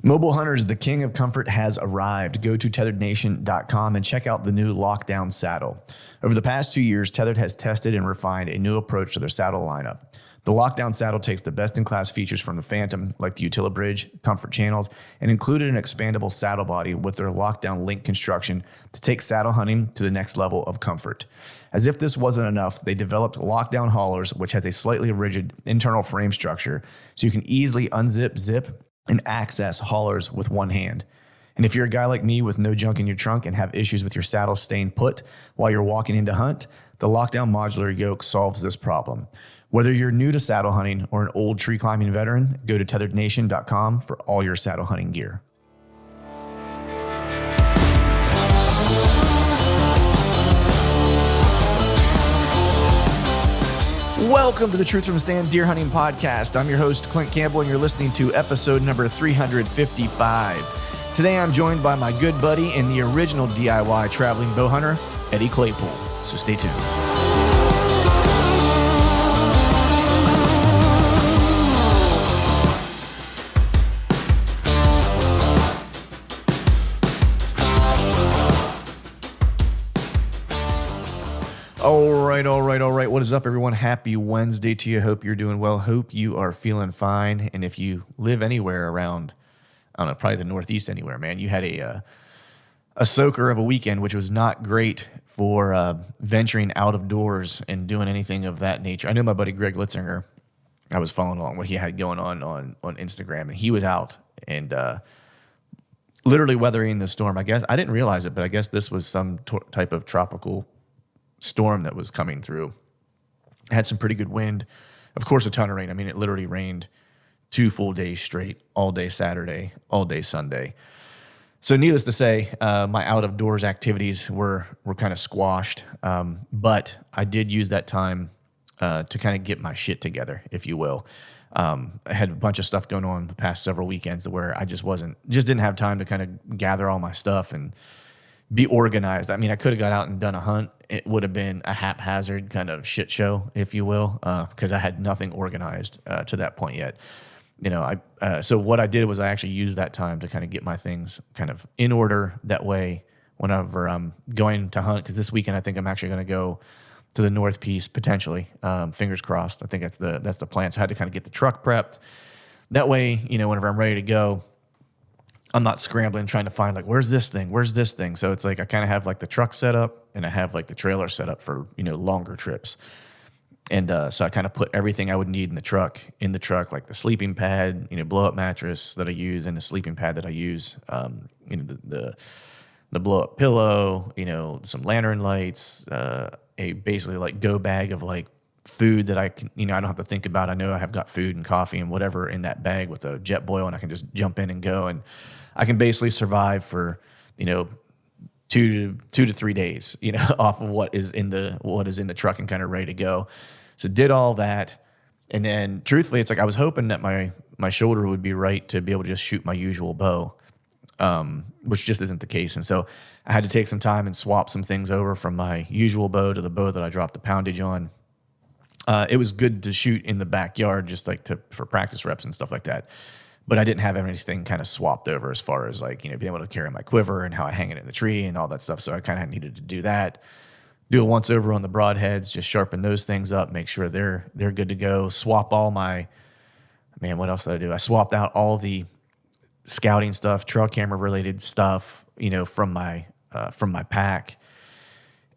Mobile Hunters, the king of comfort, has arrived. Go to tetherednation.com and check out the new Lockdown saddle. Over the past 2 years, Tethered has tested and refined a new approach to their saddle lineup. The Lockdown saddle takes the best-in-class features from the Phantom, like the UtiliBridge, comfort channels, and included an expandable saddle body with their Lockdown link construction to take saddle hunting to the next level of comfort. As if this wasn't enough, they developed Lockdown haulers, which has a slightly rigid internal frame structure, so you can easily unzip, zip, and access haulers with one hand. And if you're a guy like me with no junk in your trunk and have issues with your saddle staying put while you're walking in to hunt, the Lockdown modular yoke solves this problem. Whether you're new to saddle hunting or an old tree climbing veteran, go to tetherednation.com for all your saddle hunting gear. Welcome to the Truth from the Stand Deer Hunting Podcast. I'm your host, Clint Campbell, and you're listening to episode number 355. Today, I'm joined by my good buddy and the original DIY traveling bow hunter, Eddie Claypool. So stay tuned. All right. What is up, everyone? Happy Wednesday to you. Hope you're doing well. Hope you are feeling fine. And if you live anywhere around, I don't know, probably the Northeast anywhere, man, you had a soaker of a weekend, which was not great for venturing out of doors and doing anything of that nature. I know my buddy Greg Litzinger, I was following along what he had going on Instagram, and he was out and literally weathering the storm. I guess I didn't realize it, but I guess this was some type of tropical storm that was coming through. Had some pretty good wind. Of course, a ton of rain. I mean, it literally rained 2 full days straight, all day Saturday, all day Sunday. So needless to say, my out of doors activities were kind of squashed. But I did use that time to kind of get my shit together, if you will. I had a bunch of stuff going on the past several weekends where I just didn't have time to kind of gather all my stuff and be organized. I mean, I could have got out and done a hunt. It would have been a haphazard kind of shit show, if you will, because I had nothing organized to that point yet. You know, so what I did was I actually used that time to kind of get my things kind of in order. That way, whenever I'm going to hunt, because this weekend I think I'm actually going to go to the North Piece potentially. Fingers crossed. I think that's the plan. So I had to kind of get the truck prepped. That way, you know, whenever I'm ready to go, I'm not scrambling trying to find like, where's this thing? So it's like I kind of have like the truck set up and I have like the trailer set up for, you know, longer trips. And so I kind of put everything I would need in the truck, like the sleeping pad, you know, blow up mattress that I use and the sleeping pad that I use, you know, the blow up pillow, you know, some lantern lights, a basically like go bag of like food that I can, you know, I don't have to think about. I know I have got food and coffee and whatever in that bag with a jet boil, and I can just jump in and go. And I can basically survive for, you know, 2 to 3 days, you know, off of what is in the truck and kind of ready to go. So did all that. And then truthfully, it's like I was hoping that my shoulder would be right to be able to just shoot my usual bow, which just isn't the case. And so I had to take some time and swap some things over from my usual bow to the bow that I dropped the poundage on. It was good to shoot in the backyard, just like for practice reps and stuff like that. But I didn't have anything kind of swapped over as far as like, you know, being able to carry my quiver and how I hang it in the tree and all that stuff. So I kind of needed to do that. Do a once over on the broadheads, just sharpen those things up, make sure they're good to go. Swap all my, man, what else did I do? I swapped out all the scouting stuff, trail camera related stuff, you know, from my pack.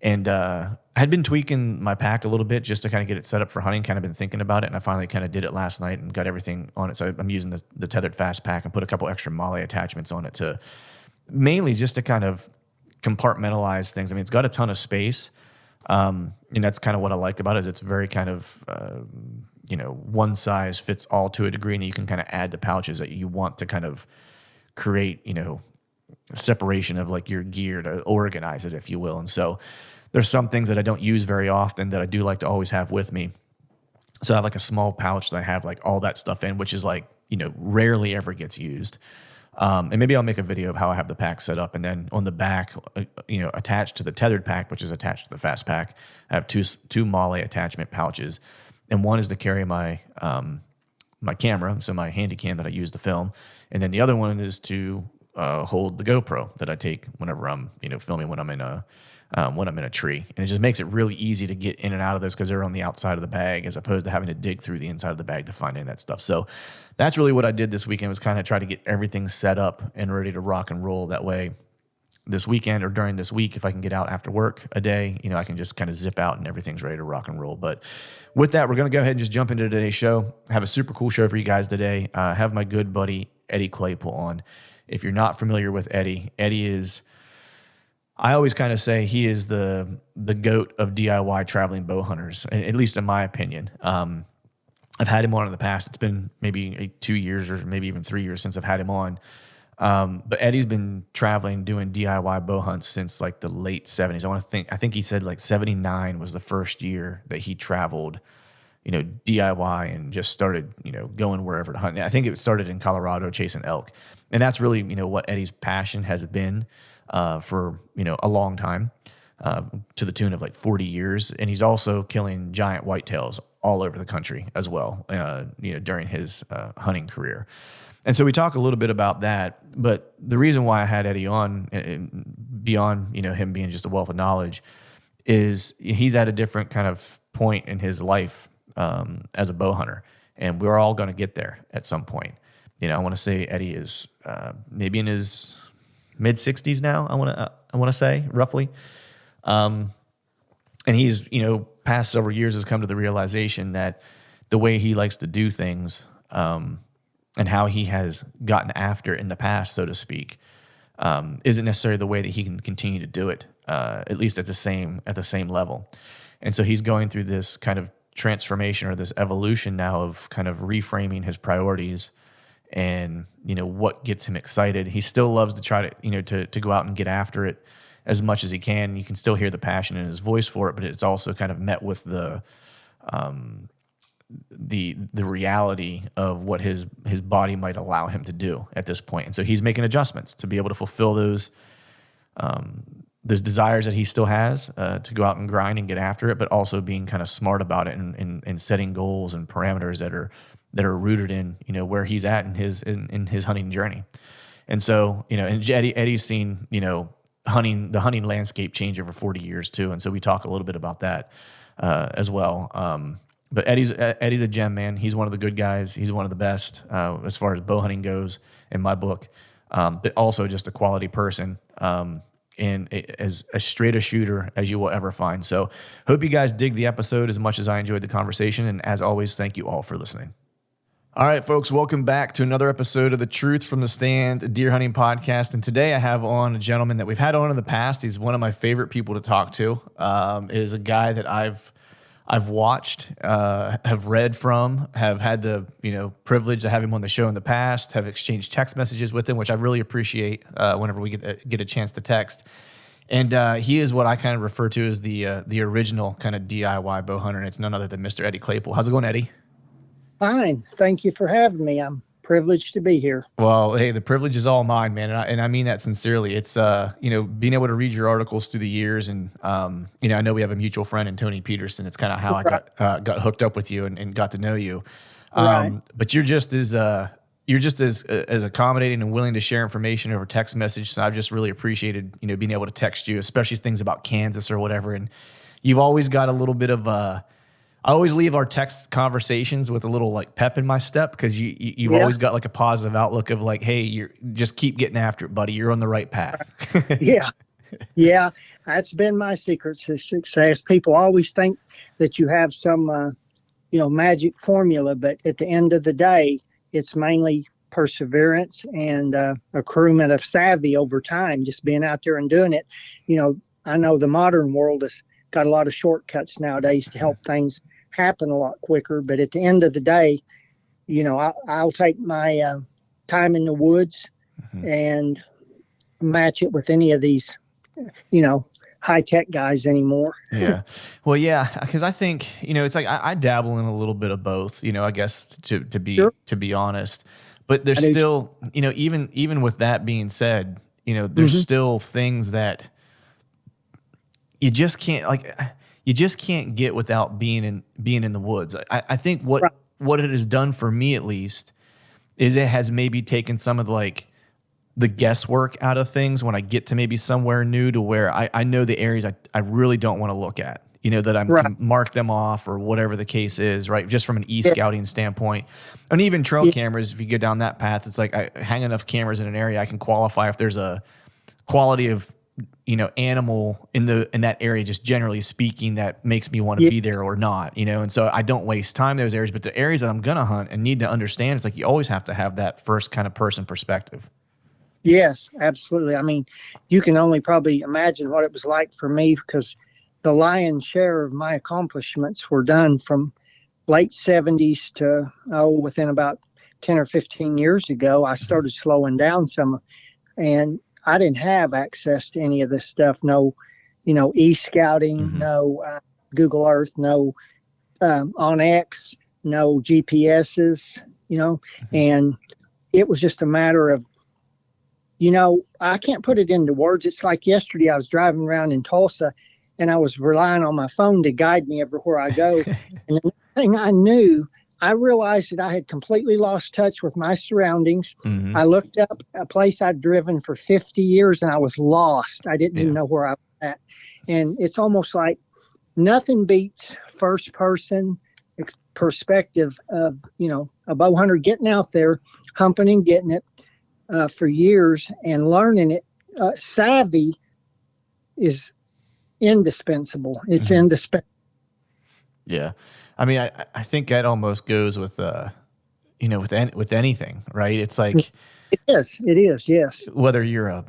And I had been tweaking my pack a little bit just to kind of get it set up for hunting, kind of been thinking about it. And I finally kind of did it last night and got everything on it. So I'm using the Tethered Fast Pack and put a couple extra MOLLE attachments on it to mainly just to kind of compartmentalize things. I mean, it's got a ton of space. And that's kind of what I like about it is it's very kind of, you know, one size fits all to a degree. And you can kind of add the pouches that you want to kind of create, you know, separation of like your gear to organize it, if you will. And so there's some things that I don't use very often that I do like to always have with me. So I have like a small pouch that I have like all that stuff in, which is like, you know, rarely ever gets used. And maybe I'll make a video of how I have the pack set up. And then on the back, you know, attached to the Tethered pack, which is attached to the Fast Pack, I have two MOLLE attachment pouches. And one is to carry my my camera, so my handy cam that I use to film. And then the other one is to hold the GoPro that I take whenever I'm, filming when I'm in a tree. And it just makes it really easy to get in and out of those because they're on the outside of the bag as opposed to having to dig through the inside of the bag to find any of that stuff. So that's really what I did this weekend, was kind of try to get everything set up and ready to rock and roll. That way this weekend or during this week, if I can get out after work a day, I can just kind of zip out and everything's ready to rock and roll. But with that, we're going to go ahead and just jump into today's show. I have a super cool show for you guys today. I have my good buddy Eddie Claypool on. If you're not familiar with Eddie is, I always kind of say he is the GOAT of DIY traveling bow hunters, at least in my opinion. I've had him on in the past. It's been maybe 2 years or maybe even 3 years since I've had him on. But Eddie's been traveling, doing DIY bow hunts since like the late 70s. I think he said like 79 was the first year that he traveled, DIY and just started, going wherever to hunt. I think it started in Colorado chasing elk. And that's really, what Eddie's passion has been for, a long time, to the tune of like 40 years. And he's also killing giant whitetails all over the country as well, during his hunting career. And so we talk a little bit about that, but the reason why I had Eddie on, beyond, him being just a wealth of knowledge, is he's at a different kind of point in his life as a bow hunter, and we're all going to get there at some point. I want to say Eddie is maybe in his mid 60s now. I want to say roughly, and he's past several years has come to the realization that the way he likes to do things, and how he has gotten after in the past, so to speak, isn't necessarily the way that he can continue to do it, at least at the same level. And so he's going through this kind of transformation or this evolution now of kind of reframing his priorities and, what gets him excited. He still loves to try to go out and get after it as much as he can. You can still hear the passion in his voice for it, but it's also kind of met with the reality of what his body might allow him to do at this point. And so he's making adjustments to be able to fulfill those desires that he still has, to go out and grind and get after it, but also being kind of smart about it and setting goals and parameters that are rooted in, where he's at in his hunting journey. And so, and Eddie's seen, the hunting landscape change over 40 years too. And so we talk a little bit about that as well. But Eddie's a gem, man. He's one of the good guys. He's one of the best as far as bow hunting goes in my book, but also just a quality person, and as straight a shooter as you will ever find. So hope you guys dig the episode as much as I enjoyed the conversation. And as always, thank you all for listening. All right, folks, welcome back to another episode of the Truth from the Stand Deer Hunting Podcast. And today I have on a gentleman that we've had on in the past. He's one of my favorite people to talk to. Is a guy that I've watched, have read from, have had the privilege to have him on the show in the past, have exchanged text messages with him, which I really appreciate whenever we get a chance to text. And he is what I kind of refer to as the original kind of DIY bow hunter, and it's none other than Mr. Eddie Claypool. How's it going, Eddie? Fine. Thank you for having me. I'm privileged to be here. Well, hey, the privilege is all mine, man. And I mean that sincerely. It's, being able to read your articles through the years. And, I know we have a mutual friend in Tony Peterson. It's kind of how I got hooked up with you and got to know you. Right. But you're just as accommodating and willing to share information over text message. So I've just really appreciated, being able to text you, especially things about Kansas or whatever. And you've always got a little bit of, I always leave our text conversations with a little like pep in my step, because you've always got like a positive outlook of like, hey, you're just keep getting after it, buddy. You're on the right path. Yeah. That's been my secret to success. People always think that you have some, magic formula, but at the end of the day, it's mainly perseverance and accruement of savvy over time, just being out there and doing it. I know the modern world has got a lot of shortcuts nowadays to help things happen a lot quicker. But at the end of the day, I'll take my time in the woods and match it with any of these, high-tech guys anymore. Yeah. Well, yeah, because I think, it's like I dabble in a little bit of both, I guess to be honest. But there's still, even with that being said, there's still things that you just can't get without being in the woods. I think what it has done for me, at least, is it has maybe taken some of the guesswork out of things when I get to maybe somewhere new, to where I know the areas I really don't want to look at, that I Right. can mark them off or whatever the case is, right? Just from an Yeah. e-scouting standpoint. And even trail Yeah. cameras, if you go down that path, it's like I hang enough cameras in an area, I can qualify if there's a quality of, animal in that area, just generally speaking, that makes me want to Yeah. be there or not, and so I don't waste time in those areas. But the areas that I'm going to hunt and need to understand, it's like you always have to have that first kind of person perspective. Yes, absolutely. I mean, you can only probably imagine what it was like for me, because the lion's share of my accomplishments were done from late 70s to, within about 10 or 15 years ago. I started slowing down some, and I didn't have access to any of this stuff. No, e-scouting, Mm-hmm. no Google Earth, no on X, no GPSs, and it was just a matter of, I can't put it into words. It's like yesterday I was driving around in Tulsa, and I was relying on my phone to guide me everywhere I go. And the next thing I knew, I realized that I had completely lost touch with my surroundings. Mm-hmm. I looked up a place I'd driven for 50 years, and I was lost. I didn't even know where I was at. And it's almost like nothing beats first person perspective of, a bow hunter getting out there, humping and getting it for years and learning it. Savvy is indispensable. It's Mm-hmm. indispensable. Yeah. I mean, I think that almost goes with, with anything, right? It's like, It is. Yes. whether you're a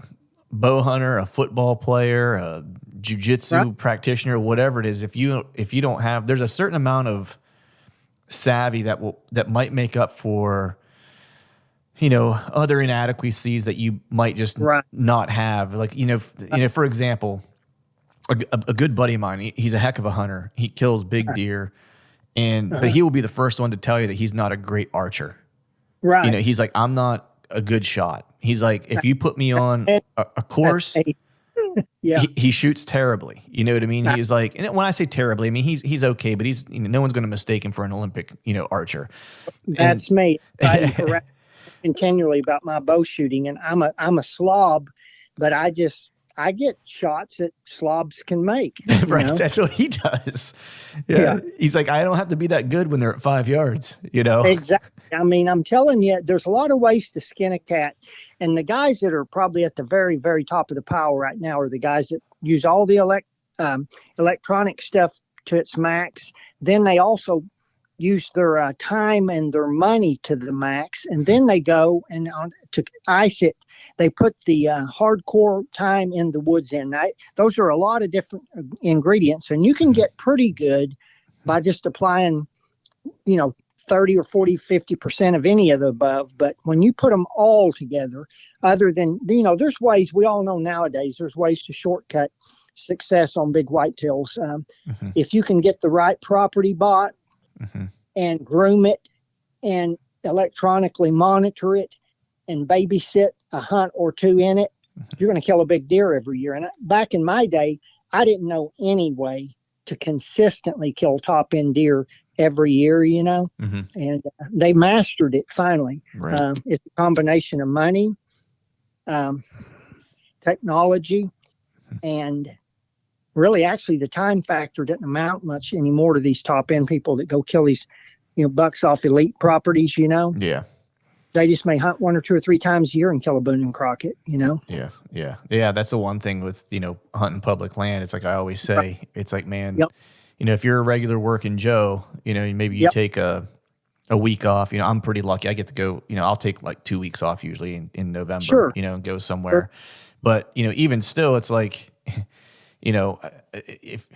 bow hunter, a football player, a jiu-jitsu Right. practitioner, whatever it is, if you don't have, there's a certain amount of savvy that might make up for, other inadequacies that you might just Right. not have. Like, for example, a good buddy of mine, he's a heck of a hunter. He kills big deer, but he will be the first one to tell you that he's not a great archer. Right. He's like, I'm not a good shot. He's like, if you put me on a course, Yeah. he shoots terribly. You know what I mean? He's like, and when I say terribly, I mean he's okay, but he's no one's going to mistake him for an Olympic archer. That's me. I correct continually about my bow shooting, and I'm a slob, but I get shots that slobs can make. Right, that's what he does. Yeah. He's like, I don't have to be that good when they're at 5 yards. Exactly. I mean, I'm telling you, there's a lot of ways to skin a cat, and the guys that are probably at the very, very top of the pile right now are the guys that use all the electronic stuff to its max. Then they also use their time and their money to the max, and then they go and to ice it, they put the hardcore time in the woods in. Those are a lot of different ingredients, and you can get pretty good by just applying 30 or 40, 50% of any of the above. But when you put them all together, other than, there's ways, we all know nowadays, there's ways to shortcut success on big whitetails. If you can get the right property bought and groom it and electronically monitor it and babysit a hunt or two in it, you're going to kill a big deer every year. And back in my day, I didn't know any way to consistently kill top end deer every year, and they mastered it finally. Right. It's a combination of money, technology, and really actually the time factor doesn't amount much anymore to these top end people that go kill these, bucks off elite properties, Yeah. They just may hunt 1 or 2 or 3 times a year and kill a Boone and Crockett, Yeah. That's the one thing with, hunting public land. It's like I always say, it's like, man, if you're a regular working Joe, maybe you take a week off. I'm pretty lucky. I get to go, I'll take like 2 weeks off usually in November, Sure. And go somewhere. But, even still, it's like, if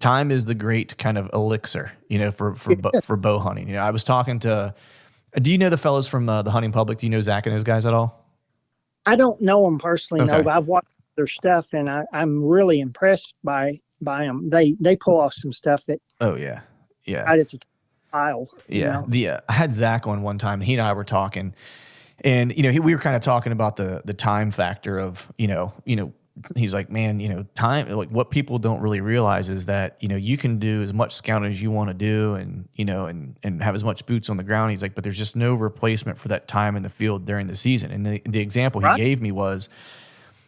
time is the great kind of elixir, for bow hunting. I was talking to, do you know the fellows from the Hunting Public? Do you know Zach and those guys at all? I don't know them personally, Okay. no, but I've watched their stuff, and I'm really impressed by them. They pull off some stuff that it's a pile. I had Zach on one time, and he and I were talking, and we were kind of talking about the time factor of he's like, man, time, like what people don't really realize is that, you can do as much scouting as you want to do and, and have as much boots on the ground. He's like, but there's just no replacement for that time in the field during the season. And the example he gave me was,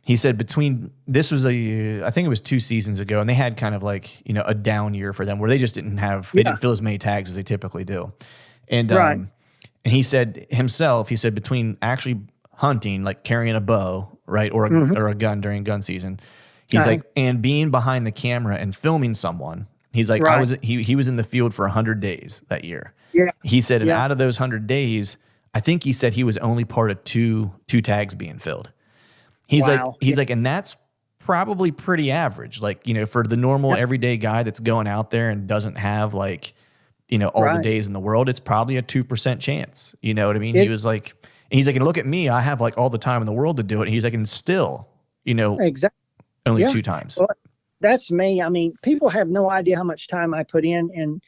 he said I think it was 2 seasons ago, and they had kind of like, a down year for them where they just didn't fill as many tags as they typically do. And, and he said between actually hunting, like carrying a bow, right, or a gun during gun season, he's like, and being behind the camera and filming someone, he's like, he was in the field for 100 days that year. Yeah. He said, and out of those 100 days, I think he said he was only part of two tags being filled. He's like, and that's probably pretty average. Like, for the normal everyday guy that's going out there and doesn't have like, all the days in the world, it's probably a 2% chance. You know what I mean? He's like, and look at me, I have like all the time in the world to do it. He's like, and still, exactly only 2 times. Well, that's me. I mean, people have no idea how much time I put in, and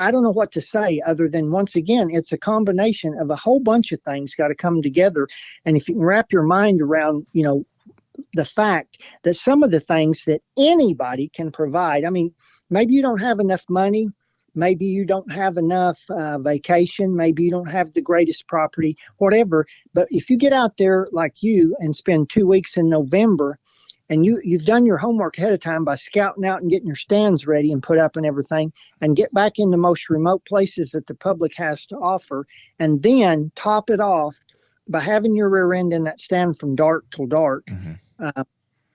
I don't know what to say other than, once again, it's a combination of a whole bunch of things got to come together. And if you can wrap your mind around, the fact that some of the things that anybody can provide, I mean, maybe you don't have enough money. Maybe you don't have enough vacation. Maybe you don't have the greatest property, whatever. But if you get out there like you and spend 2 weeks in November, and you've done your homework ahead of time by scouting out and getting your stands ready and put up and everything, and get back in the most remote places that the public has to offer, and then top it off by having your rear end in that stand from dark till dark,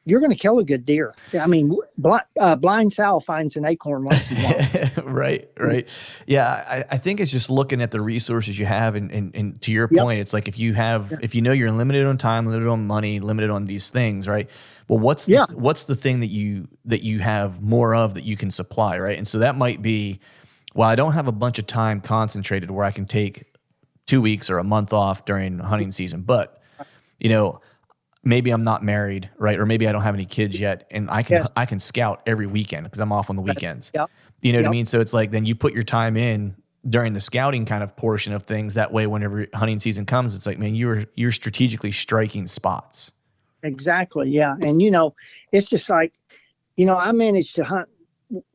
you're going to kill a good deer. I mean, blind Sal finds an acorn once in a while. Right. Yeah, I think it's just looking at the resources you have, and to your point, it's like if you you're limited on time, limited on money, limited on these things, right? Well, what's the thing that you have more of that you can supply, right? And so that might be, well, I don't have a bunch of time concentrated where I can take 2 weeks or a month off during hunting season, but maybe I'm not married, right? Or maybe I don't have any kids yet, and I can scout every weekend because I'm off on the weekends. You know what I mean? So it's like, then you put your time in during the scouting kind of portion of things. That way, whenever hunting season comes, it's like, man, you're strategically striking spots. Exactly. Yeah. And, it's just like, I managed to hunt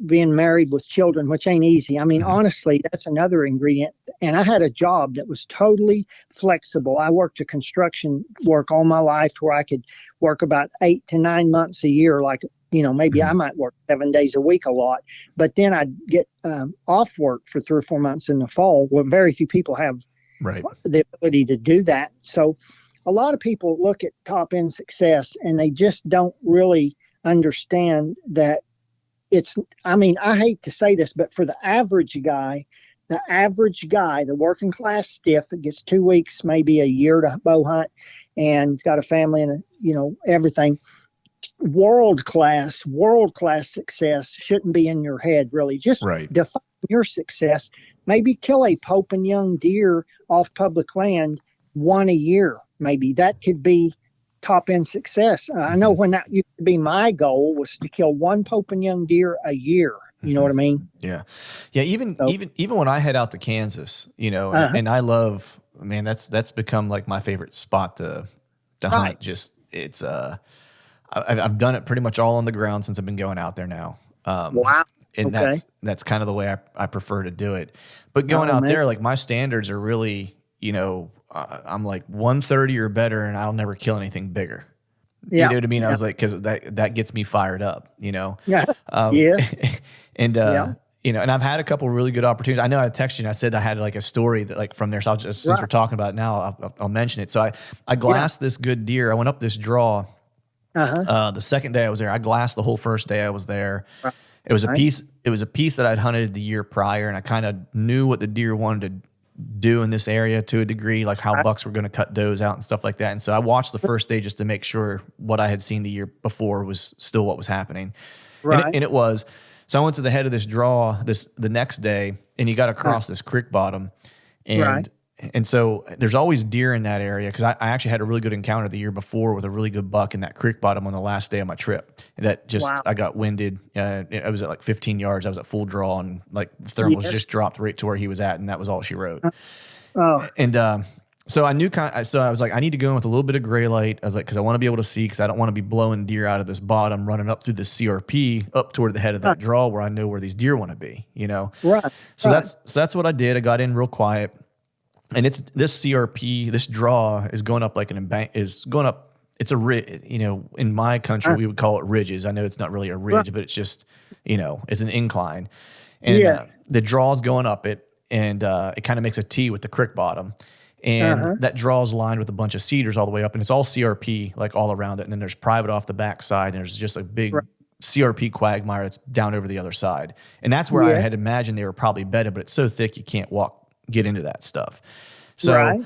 being married with children, which ain't easy. I mean, honestly, that's another ingredient. And I had a job that was totally flexible. I worked a construction work all my life where I could work about 8 to 9 months a year. Like, maybe I might work 7 days a week a lot, but then I'd get off work for 3 or 4 months in the fall. Well, very few people have the ability to do that. So a lot of people look at top end success and they just don't really understand that I hate to say this, but for the average guy, the working class stiff that gets 2 weeks, maybe a year to bow hunt, and he's got a family and everything, world class success shouldn't be in your head, really. Just define your success. Maybe kill a Pope and young deer off public land 1 a year. Maybe that could be top end success. I know when that used to be my goal was to kill 1 Pope and young deer a year. You know what I mean? Yeah. Even when I head out to Kansas, and I love, man, that's become like my favorite spot to hunt. Just it's I've done it pretty much all on the ground since I've been going out there now. Wow. And that's kind of the way I prefer to do it. But going out there, like my standards are really, I'm like 130 or better, and I'll never kill anything bigger. You know what I mean? I was like, because that gets me fired up, Yeah. And and I've had a couple really good opportunities. I know I texted you and I said I had like a story that like from there. So since we're talking about it now, I'll mention it. So I glassed this good deer. I went up this draw. The second day I was there, I glassed the whole first day I was there. Right. It was a piece that I'd hunted the year prior, and I kind of knew what the deer wanted to do in this area to a degree, like how bucks were going to cut does out and stuff like that. And so I watched the first day just to make sure what I had seen the year before was still what was happening. Right. And it was. So I went to the head of this draw the next day, and you got to cross this creek bottom. And so there's always deer in that area, because I actually had a really good encounter the year before with a really good buck in that creek bottom on the last day of my trip. That just, I got winded. I was at like 15 yards. I was at full draw, and like the thermals just dropped right to where he was at, and that was all she wrote. And So so I was like, I need to go in with a little bit of gray light. I was like, because I want to be able to see, because I don't want to be blowing deer out of this bottom, running up through the CRP up toward the head of that draw where I know where these deer want to be, you know? Right. So Right. that's what I did. I got in real quiet, and it's this CRP, this draw is going up like is going up. It's a ridge, you know, in my country, we would call it ridges. I know it's not really a ridge, but it's just, you know, it's an incline, and Yes. the draw's going up it, and it kind of makes a T with the creek bottom. And that draw is lined with a bunch of cedars all the way up, and it's all CRP like all around it. And then there's private off the backside, and there's just a big CRP quagmire that's down over the other side. And that's where I had imagined they were probably bedded, but it's so thick you can't get into that stuff. So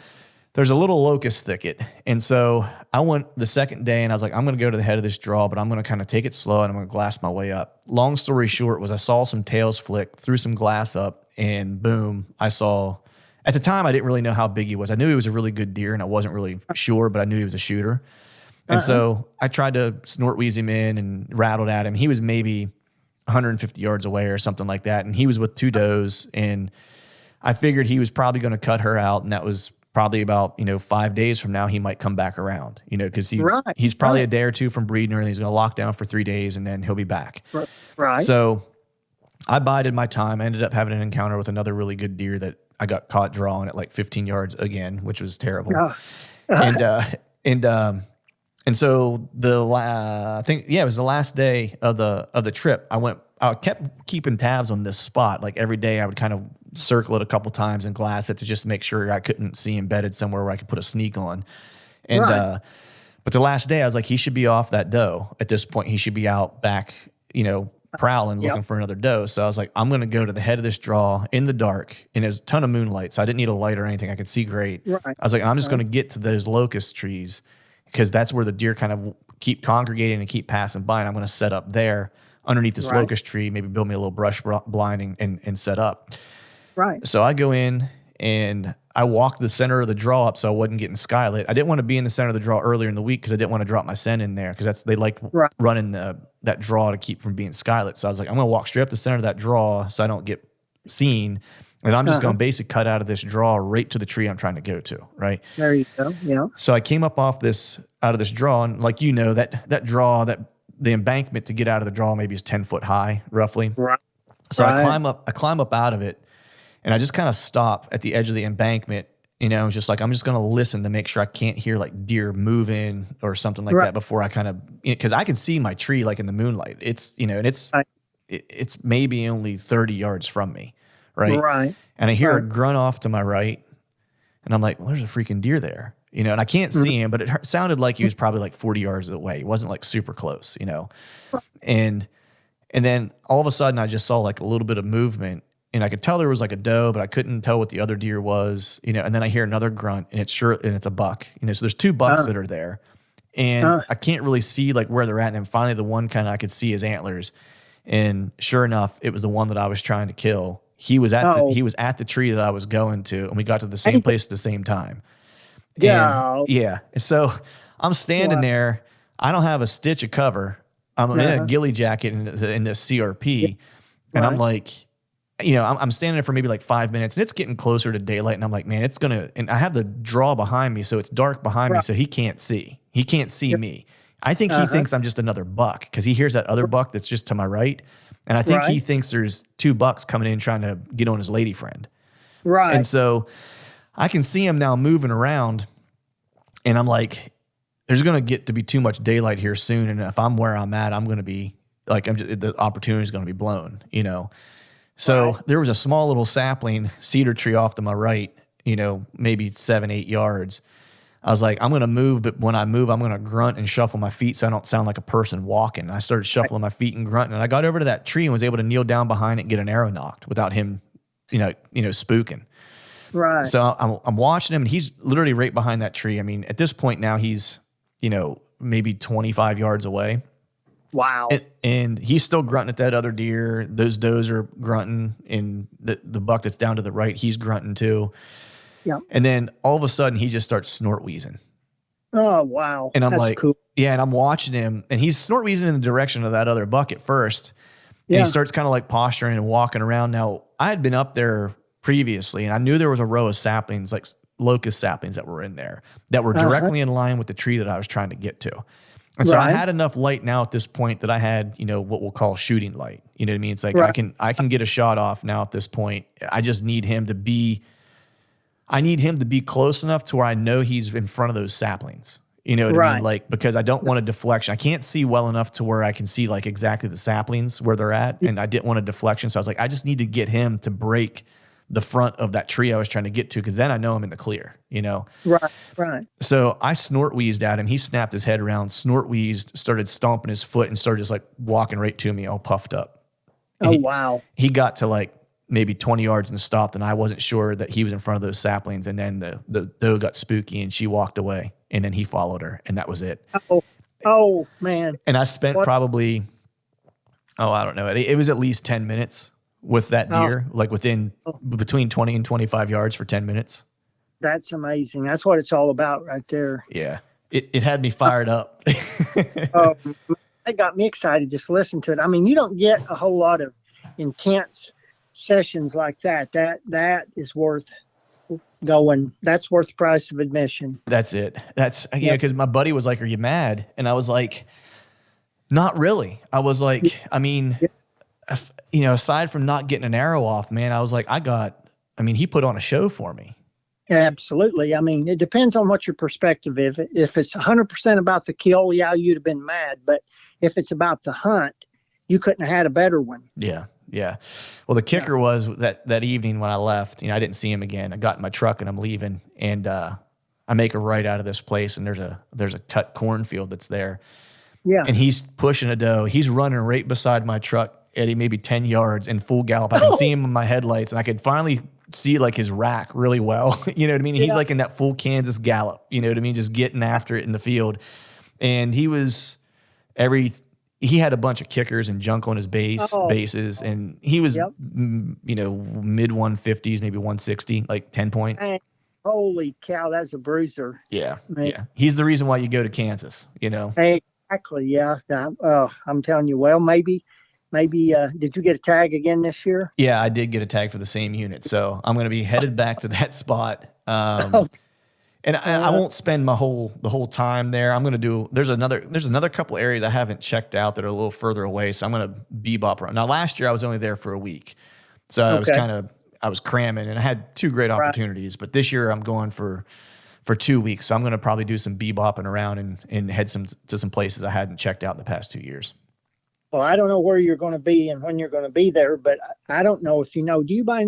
there's a little locust thicket. And so I went the second day, and I was like, I'm going to go to the head of this draw, but I'm going to kind of take it slow, and I'm going to glass my way up. Long story short was I saw some tails flick, threw some glass up, and boom, I saw. At the time, I didn't really know how big he was. I knew he was a really good deer, and I wasn't really sure, but I knew he was a shooter. And so I tried to snort wheeze him in and rattled at him. He was maybe 150 yards away or something like that, and he was with two does, and I figured he was probably going to cut her out, and that was probably about 5 days from now he might come back around, because he's probably a day or two from breeding her, and he's going to lock down for 3 days, and then he'll be back. Right. So I bided my time. I ended up having an encounter with another really good deer that I got caught drawing at like 15 yards again, which was terrible. And so I think it was the last day of the trip. I kept keeping tabs on this spot. Like every day I would kind of circle it a couple times and glass it to just make sure I couldn't see embedded somewhere where I could put a sneak on. And but the last day I was like, he should be off that doe. At this point, he should be out back, prowling, looking for another doe. So I was like, I'm going to go to the head of this draw in the dark, and there's a ton of moonlight, so I didn't need a light or anything. I could see great. I was like, I'm just going to get to those locust trees, because that's where the deer kind of keep congregating and keep passing by, and I'm going to set up there underneath this locust tree, maybe build me a little brush blind and set up. So I go in, and I walk the center of the draw up so I wasn't getting skylit. I didn't want to be in the center of the draw earlier in the week because I didn't want to drop my scent in there, because they like running that draw to keep from being skylit. So I was like, I'm going to walk straight up the center of that draw so I don't get seen. And I'm just going to basically cut out of this draw right to the tree I'm trying to go to, right? There you go, yeah. So I came up out of this draw, and like that draw, the embankment to get out of the draw maybe is 10 foot high, roughly. So I climb up out of it, and I just kind of stop at the edge of the embankment. It's just like, I'm just going to listen to make sure I can't hear like deer moving or something like that before I kind of, because I can see my tree like in the moonlight. It's, and it's maybe only 30 yards from me. Right. And I hear a grunt off to my right, and I'm like, well, there's a freaking deer there, and I can't see him, but it sounded like he was probably like 40 yards away. He wasn't like super close, and then all of a sudden I just saw like a little bit of movement, and I could tell there was like a doe, but I couldn't tell what the other deer was, and then I hear another grunt, and it's a buck, so there's two bucks that are there, and I can't really see like where they're at. And then finally the one kind of I could see his antlers, and sure enough, it was the one that I was trying to kill. He was at the tree that I was going to, and we got to the same place at the same time. And, so I'm standing there. I don't have a stitch of cover. I'm in a ghillie jacket in this CRP, and I'm like, I'm standing there for maybe like 5 minutes, and it's getting closer to daylight, and I'm like, man, and I have the draw behind me, so it's dark behind me, so he can't see. He can't see me. I think he thinks I'm just another buck, because he hears that other buck that's just to my right. And I think he thinks there's two bucks coming in trying to get on his lady friend. And so I can see him now moving around, and I'm like, there's going to get to be too much daylight here soon. And if I'm where I'm at, I'm going to be like, the opportunity is going to be blown, So there was a small little sapling cedar tree off to my right, maybe 7-8 yards. I was like, I'm going to move, but when I move, I'm going to grunt and shuffle my feet so I don't sound like a person walking. I started shuffling my feet and grunting, and I got over to that tree and was able to kneel down behind it and get an arrow knocked without him, spooking. So I'm watching him, and he's literally right behind that tree. I mean, at this point now he's, maybe 25 yards away. Wow. And he's still grunting at that other deer. Those does are grunting, and the buck that's down to the right, he's grunting too. Yeah. And then all of a sudden he just starts snort wheezing. Oh, wow. And I'm That's like, cool. Yeah, and I'm watching him, and he's snort wheezing in the direction of that other buck at first. And he starts kind of like posturing and walking around. Now, I had been up there previously, and I knew there was a row of saplings like locust saplings that were in there that were directly in line with the tree that I was trying to get to. And so I had enough light now at this point that I had, what we'll call shooting light. You know what I mean? It's like I can get a shot off now at this point. I just need him to be close enough to where I know he's in front of those saplings. You know what I mean? Like, because I don't want a deflection. I can't see well enough to where I can see like exactly the saplings where they're at. And I didn't want a deflection. So I was like, I just need to get him to break the front of that tree I was trying to get to, because then I know I'm in the clear, Right. So I snort wheezed at him. He snapped his head around, snort wheezed, started stomping his foot, and started just like walking right to me, all puffed up. And wow. He got to like maybe 20 yards and stopped, and I wasn't sure that he was in front of those saplings. And then the doe got spooky and she walked away, and then he followed her, and that was it. Oh man. And I spent probably, I don't know. It was at least 10 minutes with that deer, like between 20 and 25 yards for 10 minutes. That's amazing. That's what it's all about right there. Yeah. It had me fired up. It got me excited just listen to it. I mean, you don't get a whole lot of intense sessions like that. That is worth going. That's worth the price of admission. That's it. That's, because my buddy was like, "Are you mad?" And I was like, "Not really." I was like, I mean, aside from not getting an arrow off, man, I was like, he put on a show for me. Absolutely. I mean, it depends on what your perspective is. If it's 100% about the kill, you'd have been mad. But if it's about the hunt, you couldn't have had a better one. Yeah. Yeah. Well, the kicker was that evening when I left, I didn't see him again. I got in my truck and I'm leaving, and I make a right out of this place, and there's a cut cornfield that's there. Yeah. And he's pushing a doe. He's running right beside my truck, Eddie, maybe 10 yards in full gallop. I can see him in my headlights, and I could finally see like his rack really well. You know what I mean? He's like in that full Kansas gallop, you know what I mean? Just getting after it in the field. And he had a bunch of kickers and junk on his bases. And he was, mid 150s, maybe 160, like 10 point. Holy cow. That's a bruiser. Yeah. Yeah. He's the reason why you go to Kansas, Exactly. Yeah. I'm telling you, well, maybe, did you get a tag again this year? Yeah, I did get a tag for the same unit. So I'm going to be headed back to that spot. And I won't spend the whole time there. I'm going to there's another couple areas I haven't checked out that are a little further away. So I'm going to bebop around. Now, last year I was only there for a week. So I was cramming, and I had two great opportunities, but this year I'm going for 2 weeks. So I'm going to probably do some bebopping around and head to some places I hadn't checked out in the past 2 years. Well, I don't know where you're going to be and when you're going to be there, but I don't know if do you by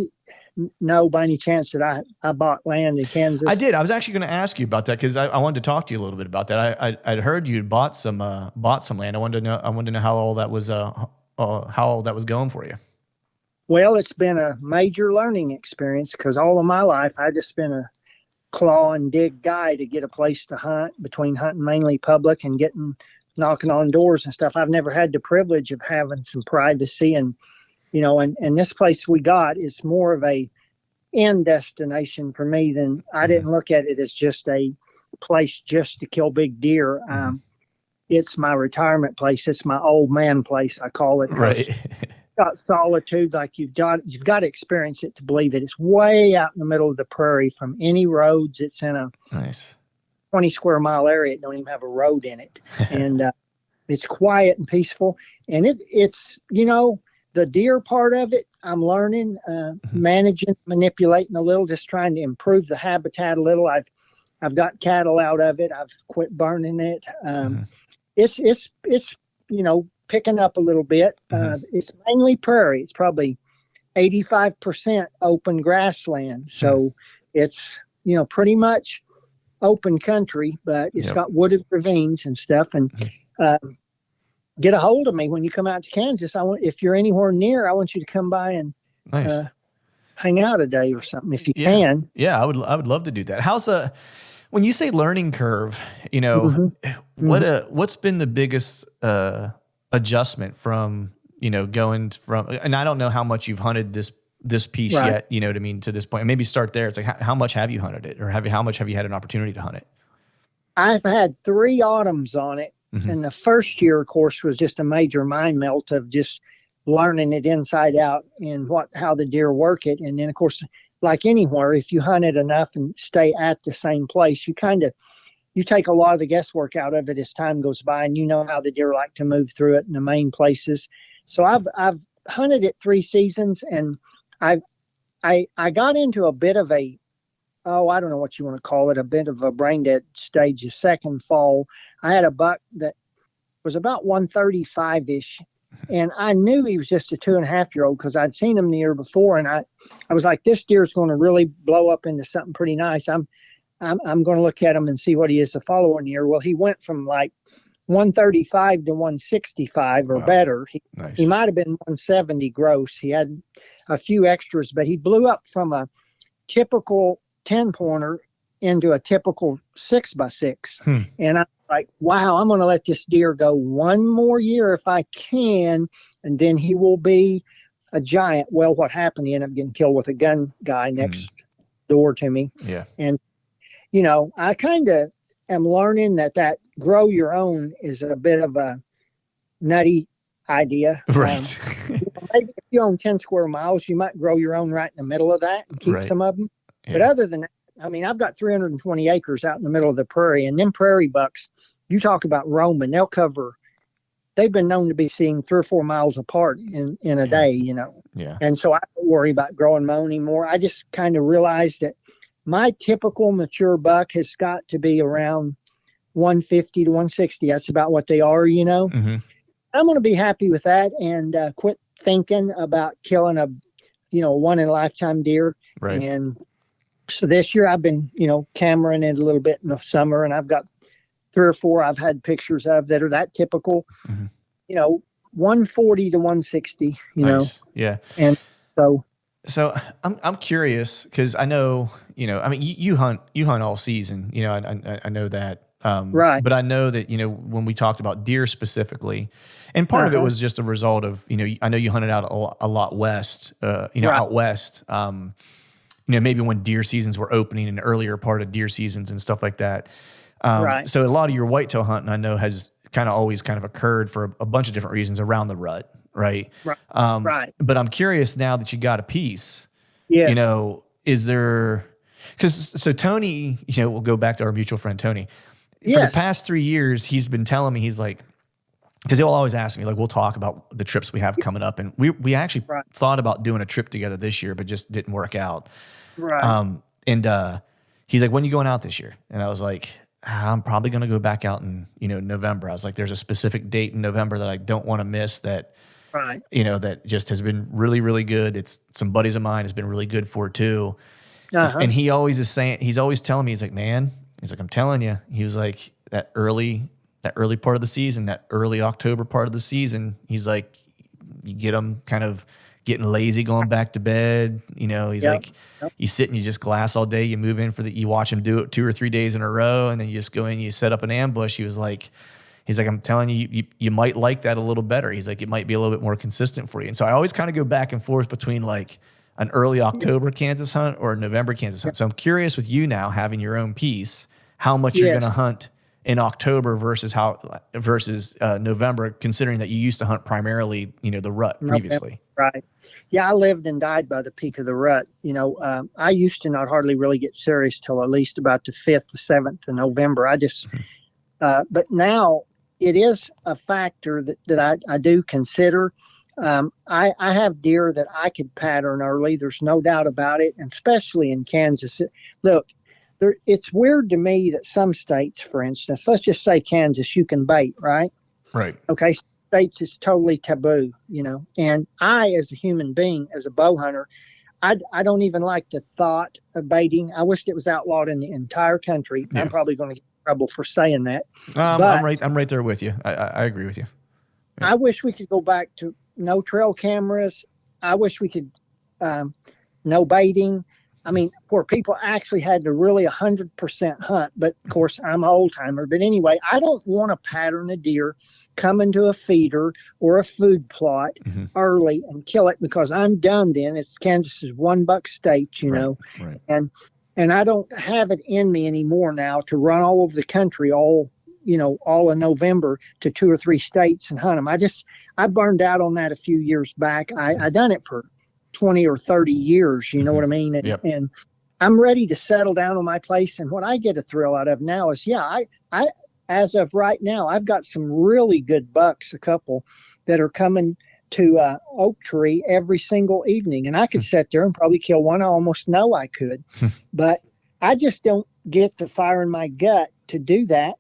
any chance that I bought land in Kansas? I did. I was actually going to ask you about that, because I wanted to talk to you a little bit about that. I'd heard you'd bought some land. I wanted to know how all that was going for you. Well, it's been a major learning experience, because all of my life I just been a claw and dig guy to get a place to hunt, between hunting mainly public and knocking on doors and stuff. I've never had the privilege of having some privacy, and this place we got is more of a end destination for me than I didn't look at it as just a place just to kill big deer. It's my retirement place. It's my old man place, I call it. Right. Got solitude. Like you've got to experience it to believe it. It's way out in the middle of the prairie from any roads. It's in a nice 20 square mile area. It don't even have a road in it. And it's quiet and peaceful. And it's, the deer part of it, I'm learning, managing, manipulating a little, just trying to improve the habitat a little. I've got cattle out of it. I've quit burning it. It's picking up a little bit. It's mainly prairie. It's probably 85% open grassland. So it's, pretty much open country, but it's got wooded ravines and stuff. And get a hold of me when you come out to Kansas. If you're anywhere near, I want you to come by and hang out a day or something if you can. Yeah, I would love to do that. When you say learning curve, what's been the biggest adjustment from going from, and I don't know how much you've hunted this piece yet, you know what I mean, to this point. And maybe start there. It's like, how much have you hunted it, or how much have you had an opportunity to hunt it? I've had 3 autumns on it. And the first year, of course, was just a major mind melt of just learning it inside out and how the deer work it. And then, of course, like anywhere, if you hunt it enough and stay at the same place, you take a lot of the guesswork out of it as time goes by, and you know how the deer like to move through it in the main places. So I've hunted it 3 seasons, and I got into a bit of a, I don't know what you want to call it, a bit of a brain dead stage the second fall. I had a buck that was about 135-ish, and I knew he was just a 2.5-year-old because I'd seen him the year before, and I was like, this deer's going to really blow up into something pretty nice. I'm going to look at him and see what he is the following year. Well, he went from like 135 to 165 or better. He might have been 170 gross. He had a few extras, but he blew up from a typical 10-pointer into a typical 6x6. And I'm like, wow, I'm going to let this deer go one more year if I can, and then he will be a giant. Well, what happened? He ended up getting killed with a gun guy next door to me. Yeah. And, you know, I kind of am learning that grow your own is a bit of a nutty idea. Right. Maybe if you own 10 square miles, you might grow your own right in the middle of that and keep some of them. Yeah. But other than that, I mean, I've got 320 acres out in the middle of the prairie, and them prairie bucks, you talk about roaming, they've been known to be seen 3 or 4 miles apart in a day, you know. Yeah. And so I don't worry about growing my own anymore. I just kind of realized that my typical mature buck has got to be around 150 to 160. That's about what they are, you know. Mm-hmm. I'm going to be happy with that and quit thinking about killing a one-in-a-lifetime deer. Right. And so this year I've been, cameraing it a little bit in the summer, and I've got 3 or 4 I've had pictures of that are that typical, 140 to 160, Nice. Yeah. And so I'm curious because I know, I mean, you hunt all season, I know that. Right. But I know that, when we talked about deer specifically, and part of it was just a result of, I know you hunted out a lot west, out west, maybe when deer seasons were opening, an earlier part of deer seasons and stuff like that. Right. So a lot of your whitetail hunting, I know, has always occurred for a bunch of different reasons around the rut. Right. Right. But I'm curious now that you got a piece, yes. Is there, so Tony, we'll go back to our mutual friend, Tony. For Yes. the past 3 years, he's been telling me, he's like, because he'll always ask me, like, we'll talk about the trips we have coming up. And we actually thought about doing a trip together this year, but just didn't work out. Right. And he's like, when are you going out this year? And I was like, I'm probably going to go back out in, November. I was like, there's a specific date in November that I don't want to miss that, that just has been really, really good. It's some buddies of mine has been really good for too. Uh-huh. And he's always telling me, he's like, man, I'm telling you, he was like, that early part of the season, that early October part of the season, he's like, you get them kind of getting lazy, going back to bed. He's like, you sit and you just glass all day. You move in you watch him do it 2 or 3 days in a row. And then you just go in, you set up an ambush. He's like, I'm telling you, you might like that a little better. He's like, it might be a little bit more consistent for you. And so I always kind of go back and forth between like an early October Kansas hunt or a November Kansas hunt. So I'm curious with you now having your own piece, how much you're going to hunt in October versus November, considering that you used to hunt primarily, the rut previously. Right. Yeah, I lived and died by the peak of the rut. I used to not hardly really get serious till at least about the 5th, the 7th of November. I just, but now it is a factor that I do consider. I have deer that I could pattern early. There's no doubt about it. And especially in Kansas. Look, it's weird to me that some states, for instance, let's just say Kansas, you can bait, right? Right. Okay. States is totally taboo, and I, as a human being, as a bow hunter, I don't even like the thought of baiting. I wish it was outlawed in the entire country. Yeah. I'm probably going to get in trouble for saying that. I'm right there with you. I agree with you. Yeah. I wish we could go back to no trail cameras. I wish we could no baiting. I mean, where people actually had to really 100% hunt. But of course, I'm an old timer. But anyway, I don't want to pattern a deer come into a feeder or a food plot early and kill it, because I'm done then. It's Kansas's $1 state, know, right. And I don't have it in me anymore now to run all over the country all in November to 2 or 3 states and hunt them. I burned out on that a few years back. I done it for 20 or 30 years. You know what I mean? Yep. And I'm ready to settle down on my place. And what I get a thrill out of now is, I, as of right now, I've got some really good bucks, a couple that are coming to Oak Tree every single evening. And I could sit there and probably kill one. I almost know I could, but I just don't get the fire in my gut to do that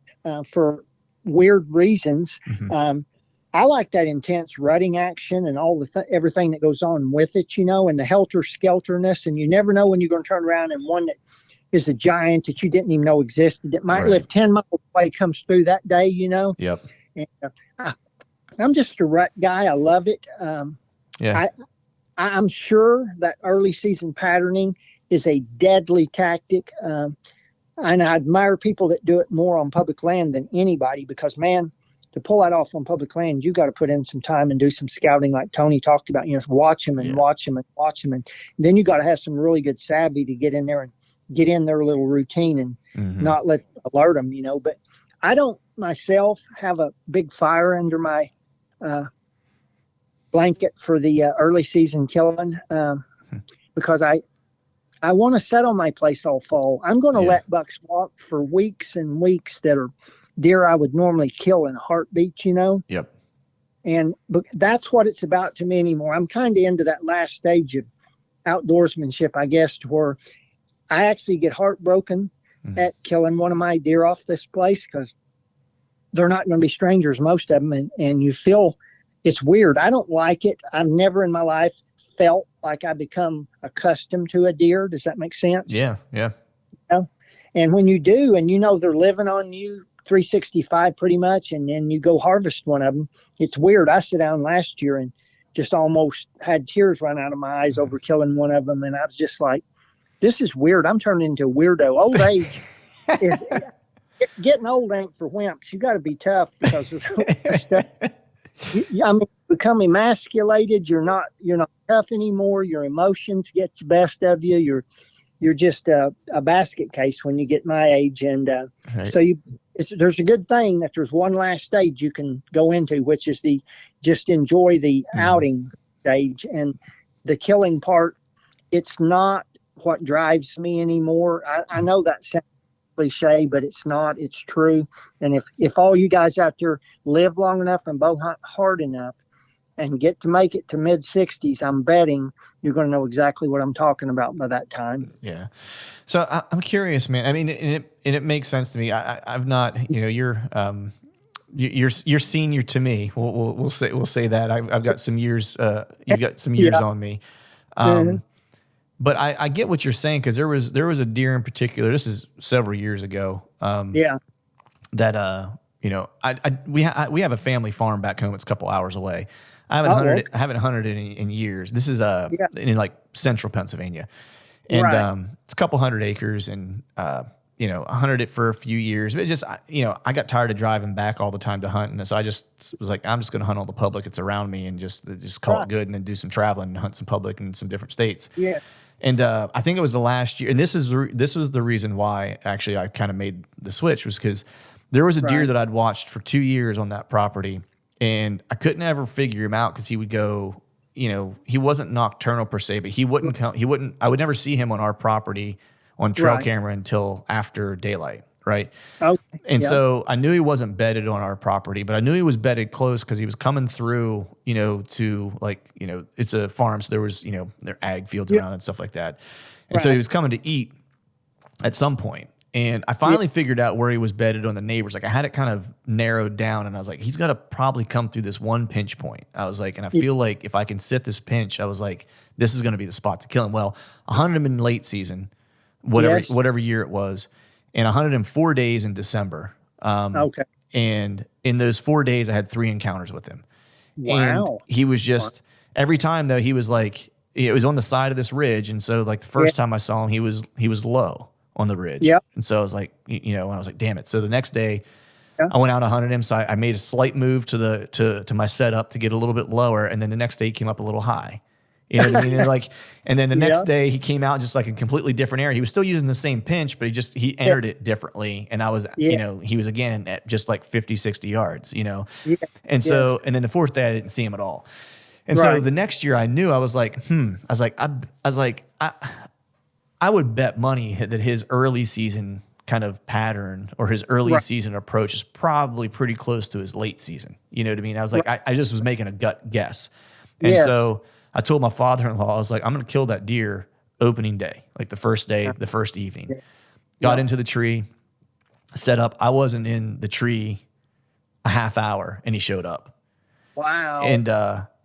for weird reasons. I like that intense rutting action and all the everything that goes on with it, and the helter-skelterness. And you never know when you're going to turn around and one that is a giant that you didn't even know existed, that might live 10 miles away, comes through that day, Yep. And, I'm just a rut guy. I love it. I'm sure that early season patterning is a deadly tactic. And I admire people that do it more on public land than anybody, because, man, to pull that off on public land, you got to put in some time and do some scouting, like Tony talked about. Watch them and watch them and watch them, and then you got to have some really good savvy to get in there and get in their little routine and not let alert them. But I don't myself have a big fire under my blanket for the early season killing because I want to set on my place all fall. I'm going to let bucks walk for weeks and weeks that are deer I would normally kill in a heartbeat, Yep. And that's what it's about to me anymore. I'm kind of into that last stage of outdoorsmanship, I guess, to where I actually get heartbroken at killing one of my deer off this place, because they're not going to be strangers, most of them. And you feel it's weird. I don't like it. I've never in my life felt like I become accustomed to a deer. Does that make sense? Yeah. Yeah. And when you do, and they're living on you 365 pretty much, and then you go harvest one of them, it's weird. I sat down last year and just almost had tears run out of my eyes over killing one of them. And I was just like, this is weird. I'm turning into a weirdo. Old age is getting old ain't for wimps. You got to be tough because of stuff. Become emasculated. You're not tough anymore. Your emotions get the best of you. You're just a basket case when you get my age. And so there's a good thing that there's one last stage you can go into, which is just enjoy the outing stage. And the killing part, it's not what drives me anymore. I know that sounds cliche, but it's not. It's true. And if all you guys out there live long enough and bow hunt hard enough and get to make it to mid 60s, I'm betting you're going to know exactly what I'm talking about by that time. Yeah. So I'm curious, man. I mean, and it makes sense to me. I've not, you're senior to me. We'll say that I've got some years. You've got some years on me. But I get what you're saying, because there was a deer in particular. This is several years ago. That we have a family farm back home. It's a couple hours away. I haven't hunted in years. This is in like central Pennsylvania, and it's a couple hundred acres, and I hunted it for a few years. But I got tired of driving back all the time to hunt, and so I just was like, I'm just going to hunt all the public that's around me, and just call it good, and then do some traveling and hunt some public in some different states. Yeah. And I think it was the last year, and this was the reason why actually I kind of made the switch, was because there was a deer that I'd watched for 2 years on that property, and I couldn't ever figure him out, because he would go, he wasn't nocturnal per se, but he wouldn't come. I would never see him on our property on trail camera until after daylight. Right. Okay. And so I knew he wasn't bedded on our property, but I knew he was bedded close, because he was coming through, to it's a farm. So there was, there ag fields around and stuff like that. And so he was coming to eat at some point. And I finally figured out where he was bedded on the neighbors. Like, I had it kind of narrowed down, and I was like, he's got to probably come through this one pinch point. I was like, and I feel like if I can sit this pinch, I was like, this is going to be the spot to kill him. Well, I hunted him in late season, whatever year it was. And I hunted him 4 days in December. And in those 4 days, I had 3 encounters with him. Wow. And he was just, every time though, he was like, it was on the side of this ridge. And so like the first time I saw him, he was low on the ridge. Yep. And so I was like, and I was like, damn it. So the next day I went out and hunted him. So I made a slight move to my setup to get a little bit lower. And then the next day he came up a little high. You know what I mean? And then the next day he came out just like a completely different area. He was still using the same pinch, but he entered it differently. And I was, he was again at just like 50, 60 yards, And so, and then the fourth day I didn't see him at all. And so the next year I knew, I was like, I would bet money that his early season kind of pattern or his early season approach is probably pretty close to his late season. You know what I mean? I was like, I just was making a gut guess. And so I told my father-in-law, I was like, I'm going to kill that deer opening day, like the first day, the first evening. Got into the tree, set up. I wasn't in the tree a half hour and he showed up. Wow. And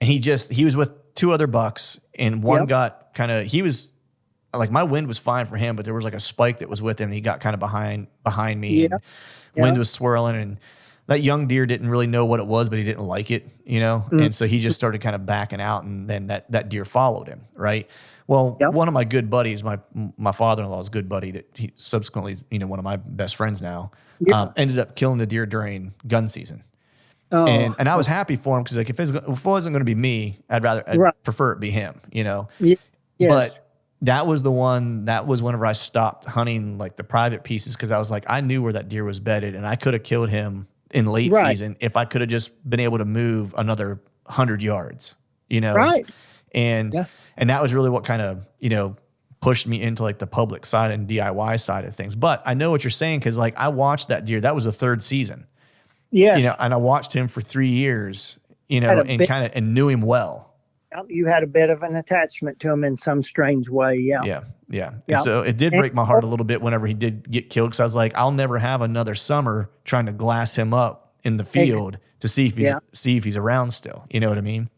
he was with two other bucks and one got kind of, he was like, my wind was fine for him, but there was like a spike that was with him and he got kind of behind me and wind was swirling and that young deer didn't really know what it was, but he didn't like it, you know? And so he just started kind of backing out and then that deer followed him. Right. Well, one of my good buddies, my father-in-law's good buddy that he subsequently, you know, one of my best friends now, ended up killing the deer during gun season. Oh. And I was happy for him because like if it wasn't going to be me, I'd prefer it be him, you know? Yes. But that was whenever I stopped hunting like the private pieces. Cause I was like, I knew where that deer was bedded and I could have killed him in late season if I could have just been able to move another 100 yards, you know? Right. And that was really what kind of, you know, pushed me into like the public side and DIY side of things. But I know what you're saying. Cause like I watched that deer, that was the third season. Yes. You know, and I watched him for 3 years, you know, and knew him well. You had a bit of an attachment to him in some strange way. Yeah. And so it did break my heart a little bit whenever he did get killed. Cause I was like, I'll never have another summer trying to glass him up in the field to see if he's around still. You know what I mean?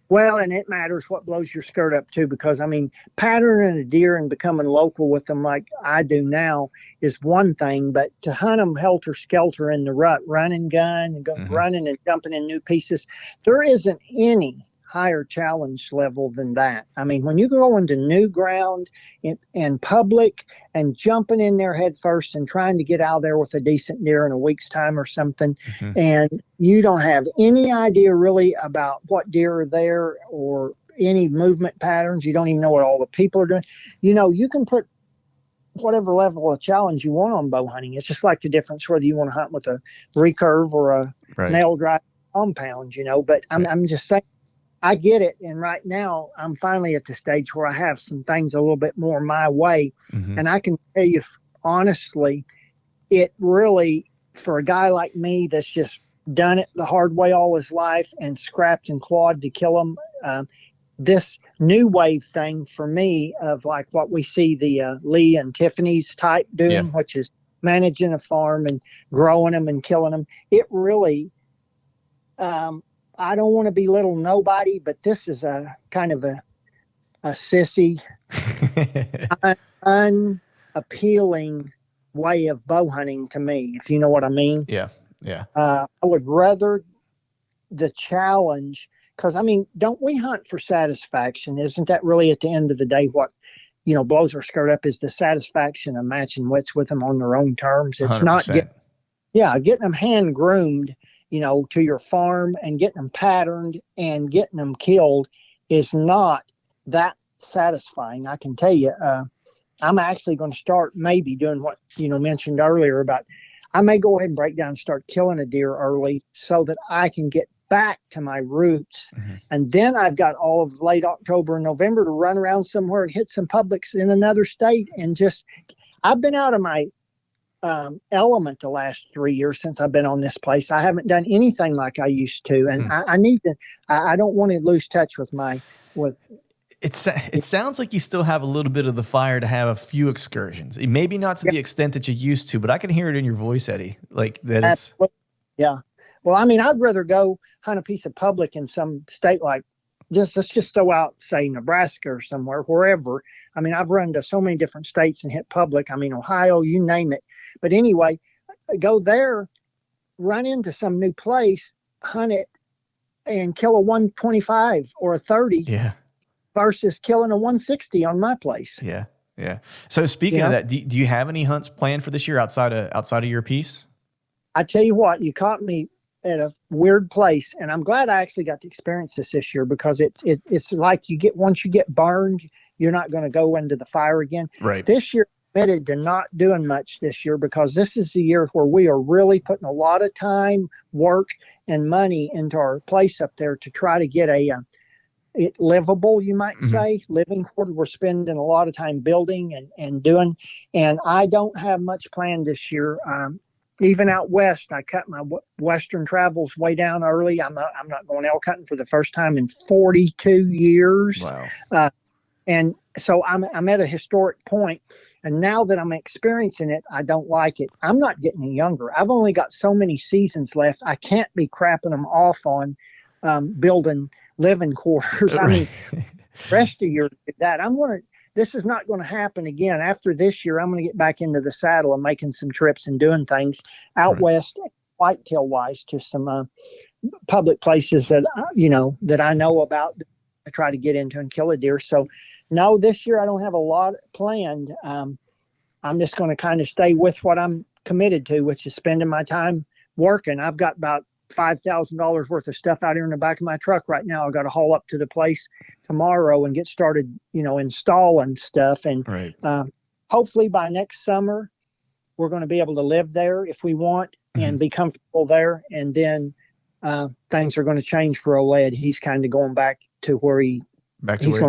Well, and it matters what blows your skirt up too, because I mean, patterning a deer and becoming local with them like I do now is one thing, but to hunt them helter skelter in the rut, running gun, running and jumping in new pieces, there isn't any higher challenge level than that. I mean, when you go into new ground in public and jumping in there head first and trying to get out there with a decent deer in a week's time or something, and you don't have any idea really about what deer are there or any movement patterns, you don't even know what all the people are doing. You know, you can put whatever level of challenge you want on bow hunting. It's just like the difference whether you want to hunt with a recurve or a nail drive compound, you know, but I'm just saying, I get it. And right now I'm finally at the stage where I have some things a little bit more my way. And I can tell you honestly, it really, for a guy like me that's just done it the hard way all his life and scrapped and clawed to kill them, this new wave thing for me of like what we see the Lee and Tiffany's type doing, which is managing a farm and growing them and killing them. It really, I don't want to belittle nobody, but this is a kind of a sissy, unappealing way of bow hunting to me, if you know what I mean. Yeah. I would rather the challenge, because I mean, don't we hunt for satisfaction? Isn't that really at the end of the day what, you know, blows our skirt up is the satisfaction of matching wits with them on their own terms. It's 100%. Not getting them hand groomed, you know, to your farm and getting them patterned and getting them killed is not that satisfying. I can tell you, I'm actually going to start maybe doing what, you know, mentioned earlier about, I may go ahead and break down and start killing a deer early so that I can get back to my roots. And then I've got all of late October and November to run around somewhere and hit some publics in another state. And just, I've been out of my element the last 3 years since I've been on this place. I haven't done anything like I used to, and I need to. I don't want to lose touch with It sounds like you still have a little bit of the fire to have a few excursions. Maybe not to the extent that you used to, but I can hear it in your voice, Eddie. Like that. Well, I mean, I'd rather go hunt a piece of public in some state like let's just throw out, say, Nebraska or somewhere, wherever. I mean, I've run to so many different states and hit public. I mean, Ohio, you name it. But anyway, go there, run into some new place, hunt it, and kill a 125 or a 30 versus killing a 160 on my place. Yeah. So speaking of that, do you have any hunts planned for this year outside of your piece? I tell you what, you caught me at a weird place, and I'm glad I actually got to experience this year because it's like once you get burned, you're not going to go into the fire again. Right. This year, committed to not doing much this year because this is the year where we are really putting a lot of time, work, and money into our place up there to try to get it livable, you might say, living quarter. We're spending a lot of time building and doing, and I don't have much planned this year. Even out west, I cut my western travels way down early. I'm not going elk hunting for the first time in 42 years. Wow. And so I'm at a historic point. And now that I'm experiencing it, I don't like it. I'm not getting any younger. I've only got so many seasons left. I can't be crapping them off on building living quarters. I mean, rest of your that this is not going to happen again. After this year, I'm going to get back into the saddle and making some trips and doing things out west, whitetail wise, to some public places that that I know about. I try to get into and kill a deer. So no, this year I don't have a lot planned. I'm just going to kind of stay with what I'm committed to, which is spending my time working. I've got about $5,000 worth of stuff out here in the back of my truck right now. I've got to haul up to the place tomorrow and get started, installing stuff. And hopefully by next summer, we're going to be able to live there if we want and be comfortable there. And then things are going to change for old Ed. He's kind of going back to where he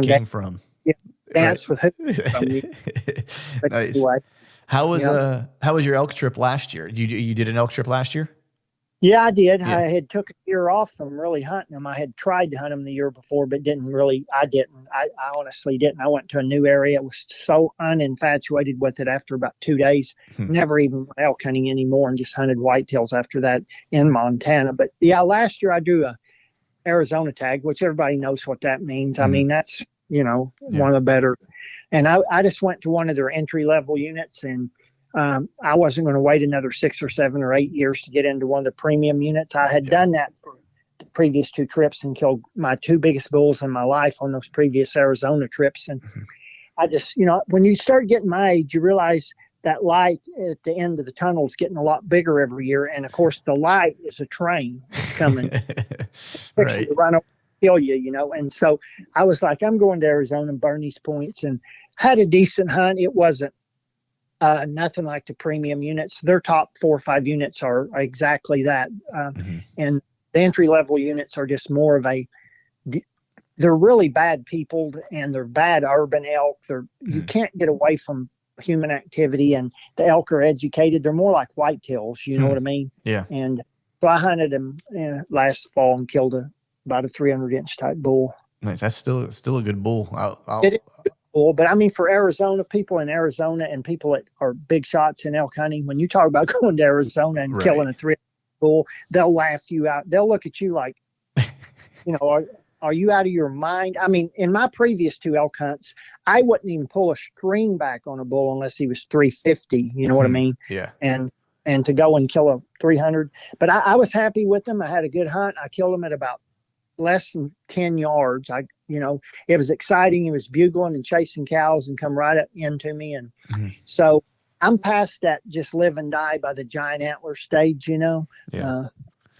came from. Yeah, dance with him. Nice. Anyway, how was your elk trip last year? You did an elk trip last year? Yeah, I did. Yeah. I had took a year off from really hunting them. I had tried to hunt them the year before, but I didn't. I honestly didn't. I went to a new area. I was so uninfatuated with it after about 2 days. Never even went elk hunting anymore and just hunted whitetails after that in Montana. But yeah, last year I drew a Arizona tag, which everybody knows what that means. I mean, that's, one of the better. And I just went to one of their entry-level units, and I wasn't going to wait another 6 or 7 or 8 years to get into one of the premium units. I had done that for the previous 2 trips and killed my 2 biggest bulls in my life on those previous Arizona trips. And I just, when you start getting my age, you realize that light at the end of the tunnel is getting a lot bigger every year. And of course, the light is a train that's coming to run over, kill you, And so I was like, I'm going to Arizona and burn these points, and had a decent hunt. It wasn't nothing like the premium units. Their top 4 or 5 units are exactly that. And the entry level units are just more of they're really bad peopled, and they're bad urban elk. You can't get away from human activity, and the elk are educated. They're more like whitetails, you know what I mean? Yeah. And so I hunted them last fall and killed about a 300-inch type bull. Nice. That's still a good bull. It is a good bull, but I mean, for Arizona, people in Arizona and people that are big shots in elk hunting, when you talk about going to Arizona and killing a 300 bull, they'll laugh you out. They'll look at you like, are you out of your mind? I mean, in my previous 2 elk hunts, I wouldn't even pull a string back on a bull unless he was 350. You know what I mean? Yeah. And to go and kill a 300. But I was happy with him. I had a good hunt. I killed him at about less than 10 yards. It was exciting. He was bugling and chasing cows and come right up into me. And so I'm past that just live and die by the giant antler stage, Yeah.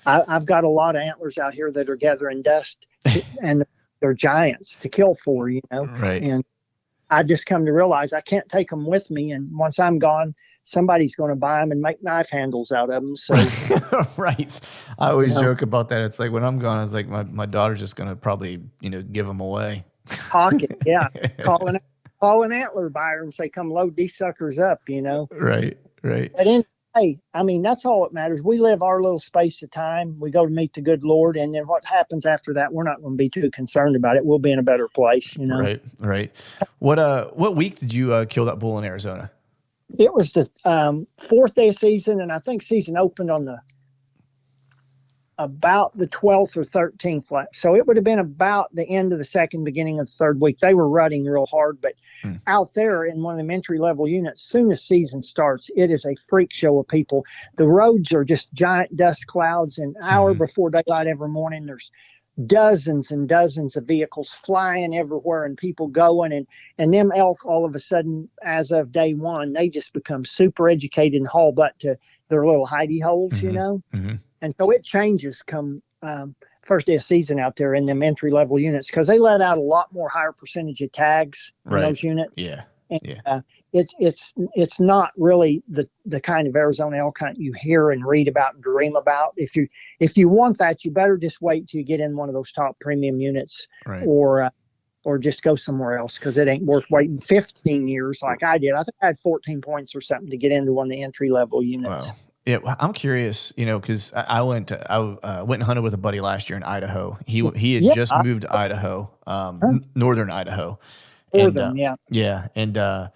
I've got a lot of antlers out here that are gathering dust, and they're giants to kill for, Right. And I just come to realize I can't take them with me. And once I'm gone, somebody's going to buy them and make knife handles out of them. So, right. I always joke about that. It's like when I'm gone, I was like, my daughter's just going to probably, give them away. Pocket. Yeah. Call an antler buyer and say, come load these suckers up, Right. But anyway, I mean, that's all that matters. We live our little space of time. We go to meet the good Lord. And then what happens after that, we're not going to be too concerned about it. We'll be in a better place, Right. What week did you kill that bull in Arizona? It was the 4th day of season, and I think season opened on about the 12th or 13th. So it would have been about the end of the 2nd, beginning of the 3rd week. They were rutting real hard, but out there in one of them entry-level units, soon as season starts, it is a freak show of people. The roads are just giant dust clouds, and an hour before daylight every morning, there's dozens and dozens of vehicles flying everywhere and people going, and them elk all of a sudden, as of day one, they just become super educated and haul butt to their little hidey holes, and so it changes come first day of season out there in them entry level units, because they let out a lot more higher percentage of tags in those units. Yeah. And, it's not really the kind of Arizona elk hunt you hear and read about and dream about. If you want that, you better just wait till you get in one of those top premium units, Right. or just go somewhere else, because it ain't worth waiting 15 years like I did. I think I had 14 points or something to get into one of the entry level units. Wow. Yeah, well, I'm curious, because I went and hunted with a buddy last year in Idaho. He had just moved to Idaho, northern Idaho, Northern, yeah, and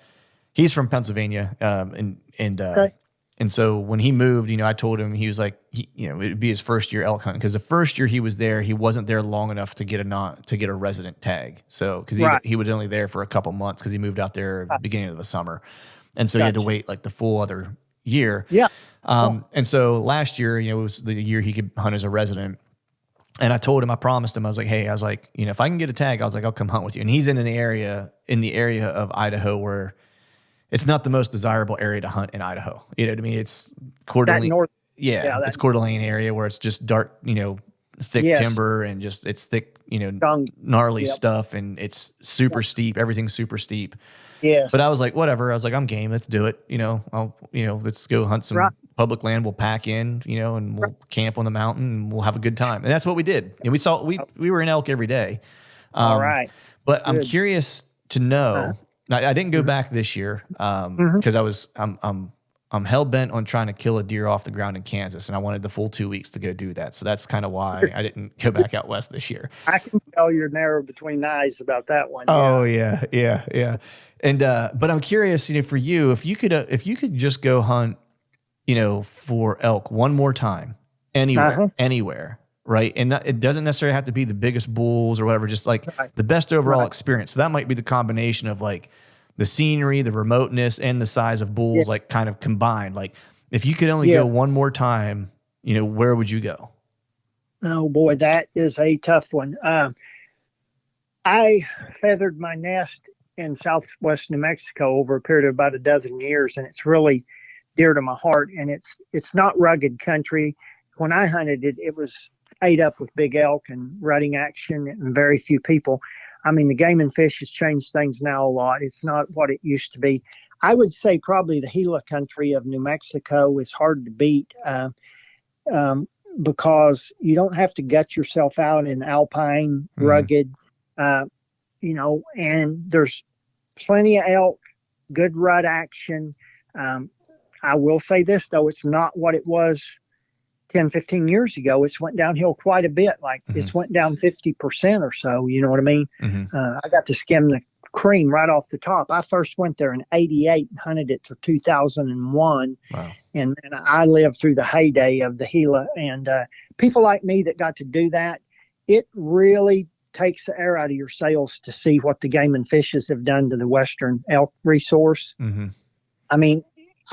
he's from Pennsylvania, Okay. and so when he moved, I told him, he was like, it'd be his first year elk hunting, because the first year he was there, he wasn't there long enough to get a resident tag. So because he was only there for a couple months because he moved out there at the beginning of the summer, and so he had to wait like the full other year. Yeah. And so last year, it was the year he could hunt as a resident. And I told him, I promised him, I was like, hey, if I can get a tag, I was like, I'll come hunt with you. And he's in the area of Idaho where it's not the most desirable area to hunt in Idaho. You know what I mean? It's Coeur d'Alene. It's Coeur d'Alene area where it's just dark, thick timber, and just it's thick, gnarly stuff, and it's super steep. Everything's super steep. Yes. But I was like, whatever. I was like, I'm game. Let's do it. Let's go hunt some public land. We'll pack in, and we'll camp on the mountain, and we'll have a good time. And that's what we did. And we were in elk every day. All right. But good. I'm curious to know. I didn't go back this year because I'm hell bent on trying to kill a deer off the ground in Kansas, and I wanted the full 2 weeks to go do that. So that's kind of why I didn't go back out west this year. I can tell you're narrow between the eyes about that one. Oh yeah. And but I'm curious, for you, if you could just go hunt, for elk one more time, anywhere, right? And it doesn't necessarily have to be the biggest bulls or whatever, just like the best overall experience. So that might be the combination of like the scenery, the remoteness, and the size of bulls, like kind of combined. Like if you could only go one more time, where would you go? Oh boy, that is a tough one. I feathered my nest in southwest New Mexico over a period of about a dozen years, and it's really dear to my heart. And it's not rugged country. When I hunted it, it was ate up with big elk and rutting action and very few people. I mean, the game and fish has changed things now a lot. It's not what it used to be. I would say probably the Gila country of New Mexico is hard to beat because you don't have to gut yourself out in alpine, rugged, and there's plenty of elk, good rut action. I will say this, though, it's not what it was 10, 15 years ago. It's went downhill quite a bit. Like it's went down 50% or so. You know what I mean? I got to skim the cream right off the top. I first went there in 88 and hunted it till 2001. Wow. And I lived through the heyday of the Gila. And people like me that got to do that, it really takes the air out of your sails to see what the game and fishes have done to the Western elk resource. I mean,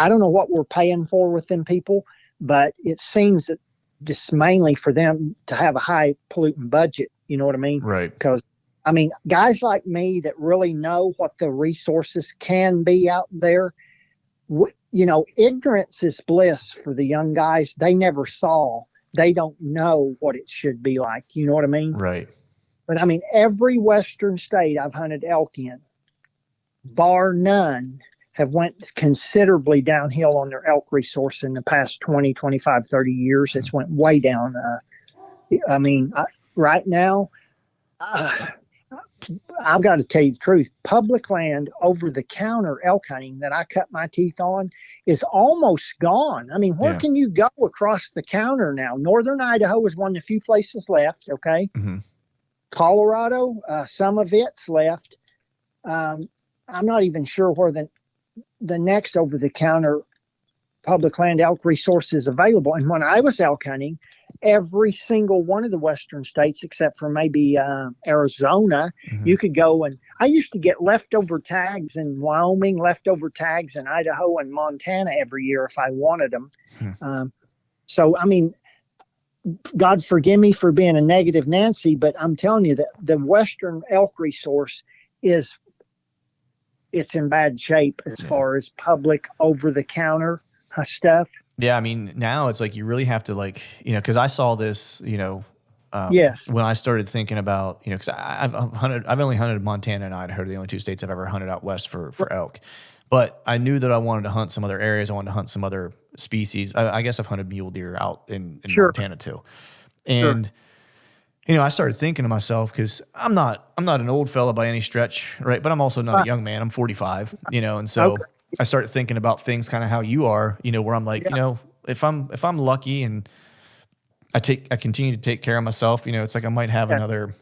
I don't know what we're paying for with them people, but it seems that just mainly for them to have a high pollutant budget. You know what I mean? Right. Because, I mean, guys like me that really know what the resources can be out there, ignorance is bliss for the young guys. They never saw. They don't know what it should be like. You know what I mean? Right. But, I mean, every Western state I've hunted elk in, bar none, have went considerably downhill on their elk resource in the past 20, 25, 30 years. It's went way down. Right now, I've got to tell you the truth. Public land over-the-counter elk hunting that I cut my teeth on is almost gone. I mean, where can you go across the counter now? Northern Idaho is one of the few places left, okay? Colorado, some of it's left. I'm not even sure where the next over-the-counter public land elk resource is available. And when I was elk hunting, every single one of the Western states, except for maybe Arizona, you could go, and I used to get leftover tags in Wyoming, leftover tags in Idaho and Montana every year if I wanted them. So, I mean, God forgive me for being a negative Nancy, but I'm telling you that the Western elk resource it's in bad shape as far as public over-the-counter stuff. Yeah, I mean, now it's like you really have to because I saw this, when I started thinking about, because I've only hunted Montana and Idaho, the only two states I've ever hunted out west for elk. But I knew that I wanted to hunt some other areas. I wanted to hunt some other species. I guess I've hunted mule deer out in Sure. Montana too. And, I started thinking to myself, because I'm not an old fella by any stretch, right? But I'm also not a young man. I'm 45, and so Okay. I started thinking about things kind of how you are, where I'm like, if I'm lucky and I continue to take care of myself, it's like I might have another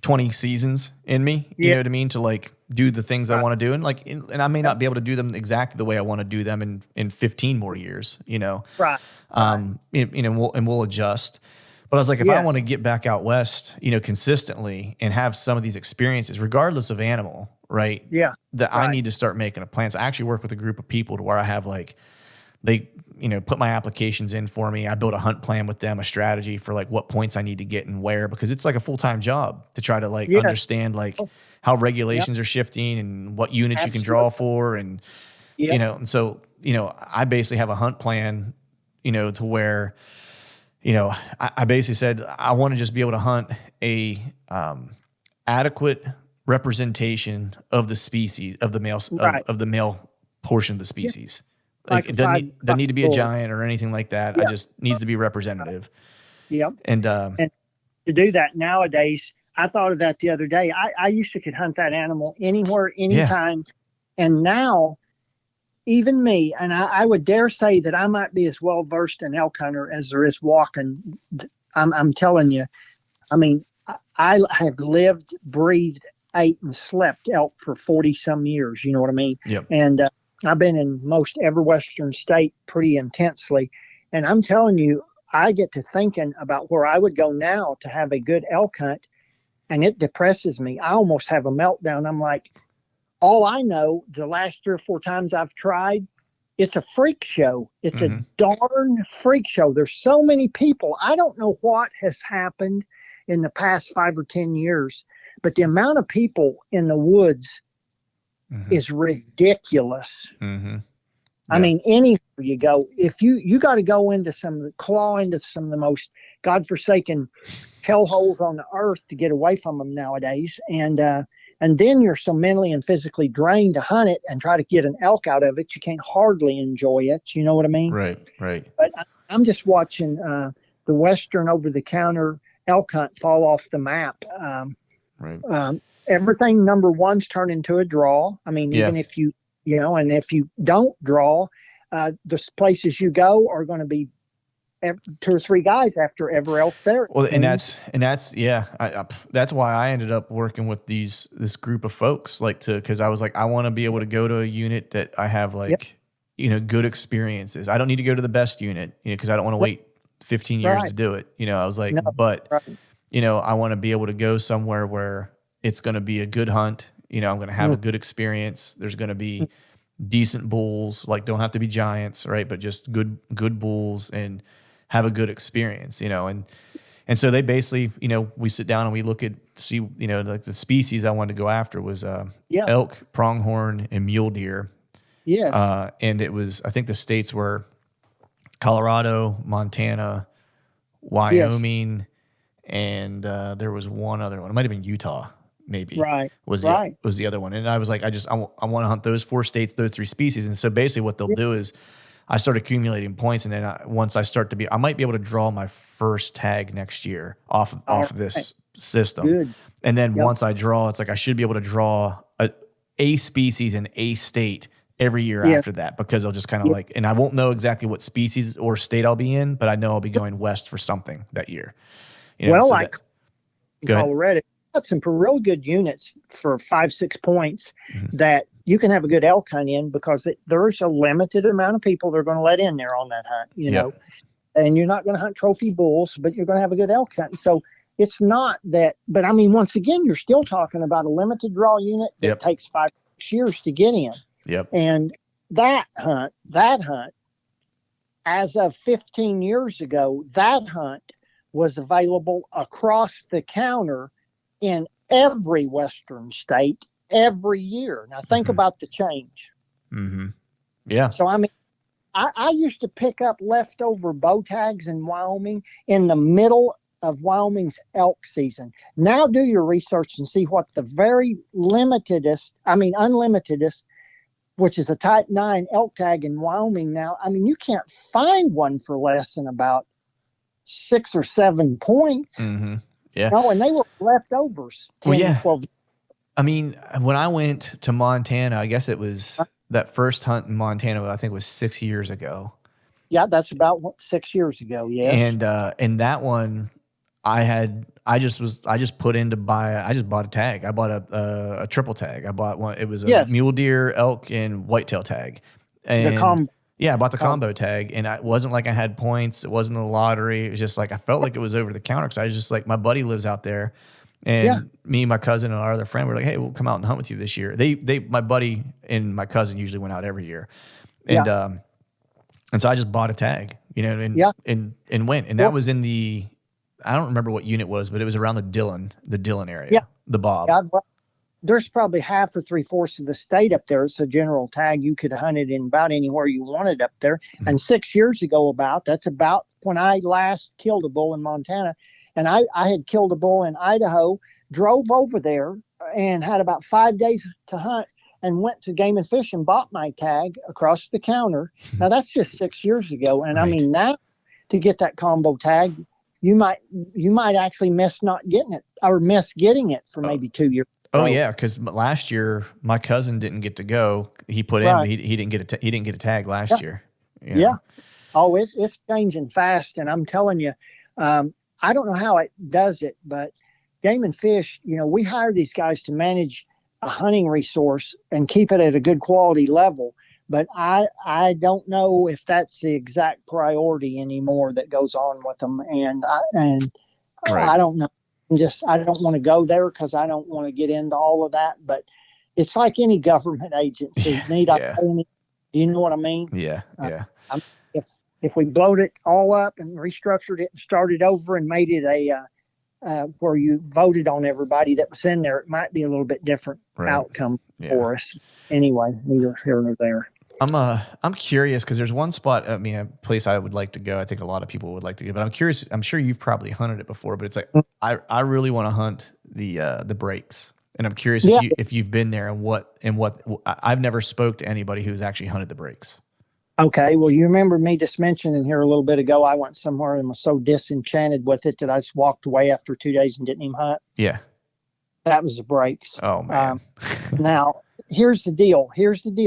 20 seasons in me, you know what I mean? To like do the things I want to do. And like, and I may not be able to do them exactly the way I want to do them in 15 more years, Right. We'll adjust. But I was like, if I want to get back out west, consistently and have some of these experiences, regardless of animal, right? Yeah. That I need to start making a plan. So I actually work with a group of people to where I have like, they, put my applications in for me. I build a hunt plan with them, a strategy for like what points I need to get and where, because it's like a full-time job to try to like understand like how regulations are shifting and what units you can draw for. And, and so, I basically have a hunt plan, to where, I basically said, I want to just be able to hunt a adequate representation of the species, of the male, of the male portion of the species. Like it doesn't need to be a giant or anything like that. I just needs to be representative. Yep. And to do that nowadays, I thought of that the other day. I used to could hunt that animal anywhere, anytime. And now, even me, and I would dare say that I might be as well versed in elk hunter as there is walking. I'm telling you, I mean, I have lived, breathed, ate, and slept elk for 40 some years. You know what I mean? Yep. And I've been in most every Western state pretty intensely. And I'm telling you, I get to thinking about where I would go now to have a good elk hunt, and it depresses me. I almost have a meltdown. I'm like, all I know, the last 3 or 4 times I've tried, it's a freak show. It's a darn freak show. There's so many people. I don't know what has happened in the past 5 or 10 years, but the amount of people in the woods is ridiculous. I mean, anywhere you go, if you got to go into claw into some of the most godforsaken hellholes on the earth to get away from them nowadays. And then you're so mentally and physically drained to hunt it and try to get an elk out of it. You can't hardly enjoy it. You know what I mean? Right. But I'm just watching the Western over-the-counter elk hunt fall off the map. Everything number one's turned into a draw. I mean, even if and if you don't draw, the places you go are going to be 2 or 3 guys after every elk there. Well, and that's that's why I ended up working with this group of folks, because I was like, I want to be able to go to a unit that I have good experiences. I don't need to go to the best unit, because I don't want to wait 15 years to do it. I was like, I want to be able to go somewhere where it's going to be a good hunt. I'm going to have a good experience. There's going to be decent bulls, don't have to be giants, right? But just good bulls, and have a good experience, and so they basically, we sit down and we look at, like the species I wanted to go after was elk, pronghorn, and mule deer. Yes. And it was, I think the states were Colorado, Montana, Wyoming, and there was one other one. It might have been Utah. Maybe was the other one. And I was like, I want to hunt those 4 states, those 3 species. And so basically what they'll do is I start accumulating points. And then once I start I might be able to draw my first tag next year off of this system. Good. And then once I draw, it's like, I should be able to draw a species in a state every year after that, because I'll just kind of and I won't know exactly what species or state I'll be in, but I know I'll be going west for something that year. Colorado got some real good units for 5-6 points that you can have a good elk hunt in, because there's a limited amount of people they're going to let in there on that hunt, know, and you're not going to hunt trophy bulls, but you're going to have a good elk hunt. So it's not that, but I mean, once again, you're still talking about a limited draw unit that takes 5-6 years to get in. And that hunt, as of 15 years ago, that hunt was available across the counter in every Western state every year. Now think about the change. So I mean, I used to pick up leftover bow tags in Wyoming in the middle of Wyoming's elk season. Now do your research and see what the very unlimitedest which is a type 9 elk tag in Wyoming now. I mean, you can't find one for less than about 6 or 7 points. Mm-hmm. Yeah. No, and they were leftovers 10, 12. I mean, when I went to Montana, I guess it was that first hunt in Montana, I think it was 6 years ago. Yeah, that's about 6 years ago. Yes. And that one, I just put in to buy. I just bought a tag. I bought a triple tag. I bought one. It was a mule deer, elk, and whitetail tag. And I bought the combo tag, and it wasn't like I had points. It wasn't a lottery. It was just like I felt like it was over the counter because I was just like, my buddy lives out there, and me, my cousin, and our other friend were like, hey, we'll come out and hunt with you this year. My buddy and my cousin usually went out every year, and so I just bought a tag, and went, and that was in the. I don't remember what unit it was, but it was around the Dillon area, the Bob. Yeah, well, there's probably half or 3/4 of the state up there. It's a general tag. You could hunt it in about anywhere you wanted up there. Mm-hmm. And 6 years ago, that's about when I last killed a bull in Montana. And I had killed a bull in Idaho, drove over there and had about 5 days to hunt and went to Game and Fish and bought my tag across the counter. Now, that's just 6 years ago. And right. I mean, now to get that combo tag, you might actually miss not getting it or miss getting it for maybe 2 years. Oh yeah, because last year my cousin didn't get to go. He put in, he didn't get a tag last year. Yeah. Oh, it's changing fast, and I'm telling you, I don't know how it does it, but Game and Fish, we hire these guys to manage a hunting resource and keep it at a good quality level. But I don't know if that's the exact priority anymore that goes on with them, and I don't know. I don't want to go there because I don't want to get into all of that. But it's like any government agency. Do you know what I mean? Yeah, yeah. If we blowed it all up and restructured it and started over and made it where you voted on everybody that was in there, it might be a little bit different outcome for us. Anyway, neither here nor there. I'm curious because there's one spot, a place I would like to go. I think a lot of people would like to go, but I'm curious. I'm sure you've probably hunted it before, but it's like I really want to hunt the breaks, and I'm curious if you've been there and what I've never spoke to anybody who's actually hunted the breaks. Okay, well, you remember me just mentioning here a little bit ago. I went somewhere and was so disenchanted with it that I just walked away after 2 days and didn't even hunt. Yeah, that was the breaks. Oh man. Now. Here's the deal.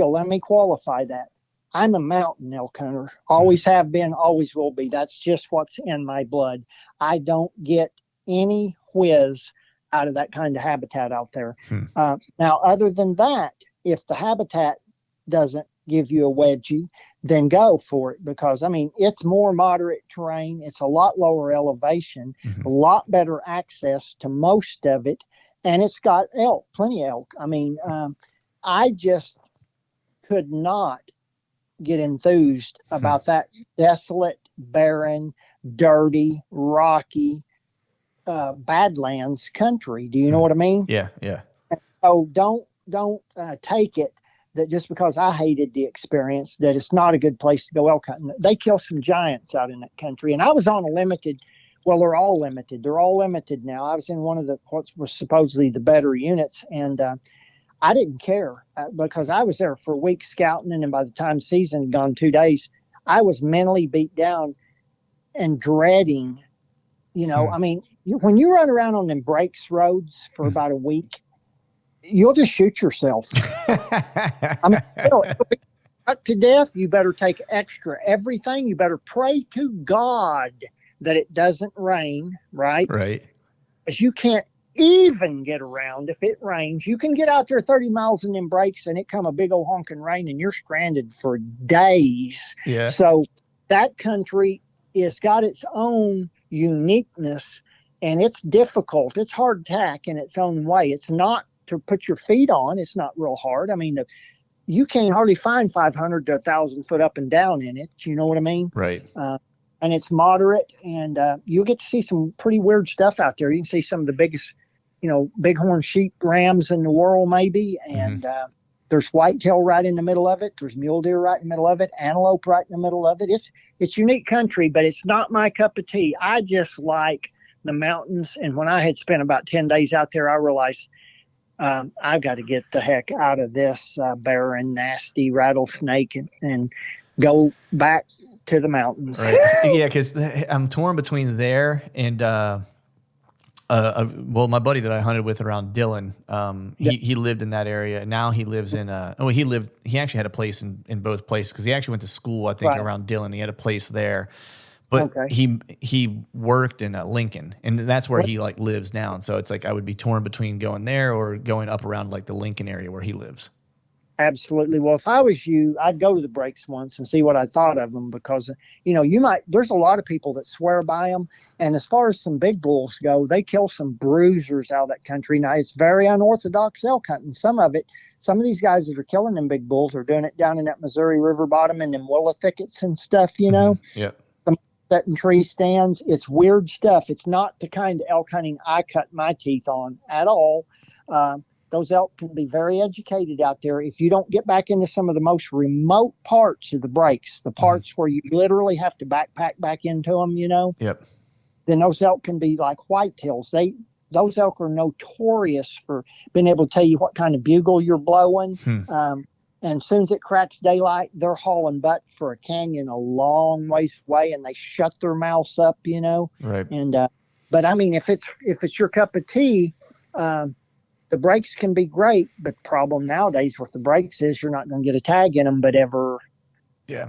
Let me qualify that. I'm a mountain elk hunter. Always have been, always will be. That's just what's in my blood. I don't get any whiz out of that kind of habitat out there. Now, other than that, if the habitat doesn't give you a wedgie, then go for it because, it's more moderate terrain. It's a lot lower elevation, a lot better access to most of it, and it's got elk, plenty of elk. I just could not get enthused about that desolate, barren, dirty, rocky, Badlands country. Do you know what I mean? Yeah, yeah. So don't take it that just because I hated the experience that it's not a good place to go elk hunting. They kill some giants out in that country, and I was on a limited. Well, they're all limited. They're all limited now. I was in one of what was supposedly the better units, and I didn't care because I was there for a week scouting, and then by the time season had gone 2 days, I was mentally beat down and dreading, when you run around on them breaks roads for about a week, you'll just shoot yourself. It'll be cut to death. You better take extra everything. You better pray to God that it doesn't rain, right? Right. Because you can't even get around if it rains. You can get out there 30 miles in them breaks and it come a big old honking rain and you're stranded for days. Yeah. So that country is got its own uniqueness and it's difficult. It's hard tack in its own way. It's not to put your feet on. It's not real hard. You can't hardly find 500 to 1,000 foot up and down in it. You know what I mean? Right. And it's moderate and you'll get to see some pretty weird stuff out there. You can see some of the biggest bighorn sheep rams in the world maybe, and there's whitetail right in the middle of it. There's mule deer right in the middle of it, antelope right in the middle of it. It's unique country, but it's not my cup of tea. I just like the mountains, and when I had spent about 10 days out there, I realized I've got to get the heck out of this barren, nasty rattlesnake and go back to the mountains. Right. Yeah, because I'm torn between there and well, my buddy that I hunted with around Dillon, he lived in that area, and now he lives in he actually had a place in both places because he actually went to school, I think, around Dillon. He had a place there, but he worked in Lincoln, and that's where he like lives now. And so it's like I would be torn between going there or going up around like the Lincoln area where he lives. Absolutely. Well, if I was you, I'd go to the breaks once and see what I thought of them because, there's a lot of people that swear by them. And as far as some big bulls go, they kill some bruisers out of that country. Now, it's very unorthodox elk hunting. Some of these guys that are killing them big bulls are doing it down in that Missouri River bottom and them willow thickets and stuff, Yep. Setting tree stands. It's weird stuff. It's not the kind of elk hunting I cut my teeth on at all. Those elk can be very educated out there. If you don't get back into some of the most remote parts of the breaks, the parts where you literally have to backpack back into them, Yep. Then those elk can be like whitetails. Those elk are notorious for being able to tell you what kind of bugle you're blowing. And as soon as it cracks daylight, they're hauling butt for a canyon a long ways away, and they shut their mouths up, Right. And but I mean, if it's your cup of tea, the breaks can be great, but the problem nowadays with the breaks is you're not going to get a tag in them, but ever, who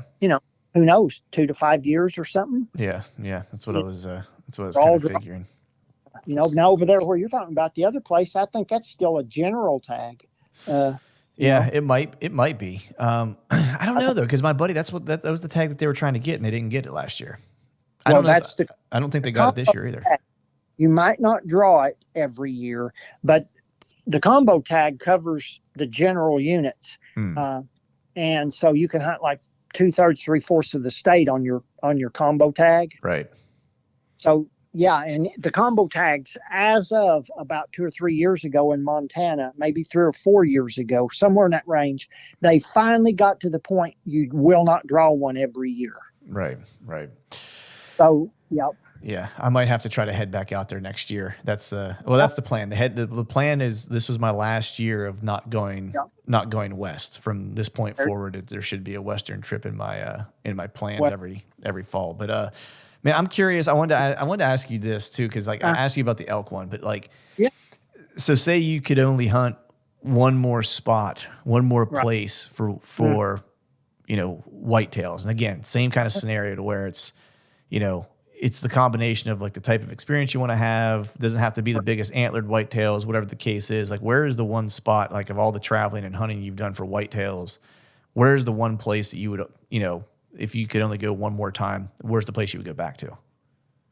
knows, 2 to 5 years or something. Yeah. That's what I was kind of figuring. Now over there where you're talking about the other place, I think that's still a general tag. It might be. I don't know though, because my buddy, that was the tag that they were trying to get, and they didn't get it last year. I don't think they got it this year either. Tag. You might not draw it every year, but the combo tag covers the general units. And so you can hunt like 2/3, 3/4 of the state on your combo tag. Right. So yeah. And the combo tags, as of about 2 or 3 years ago in Montana, maybe 3 or 4 years ago, somewhere in that range, they finally got to the point you will not draw one every year. Right. So, yeah. Yeah, I might have to try to head back out there next year. That's that's the plan. The plan is this was my last year of not going west. From this point forward, there should be a western trip in my plans every fall. But man, I'm curious. I wanted to ask you this too, because I asked you about the elk one, but so say you could only hunt one more spot, one more place for whitetails, and again, same kind of scenario to where it's it's the combination of like the type of experience you want to have. Doesn't have to be the biggest antlered whitetails, whatever the case is. Like, where is the one spot, like of all the traveling and hunting you've done for whitetails, where's the one place that you would, if you could only go one more time, where's the place you would go back to?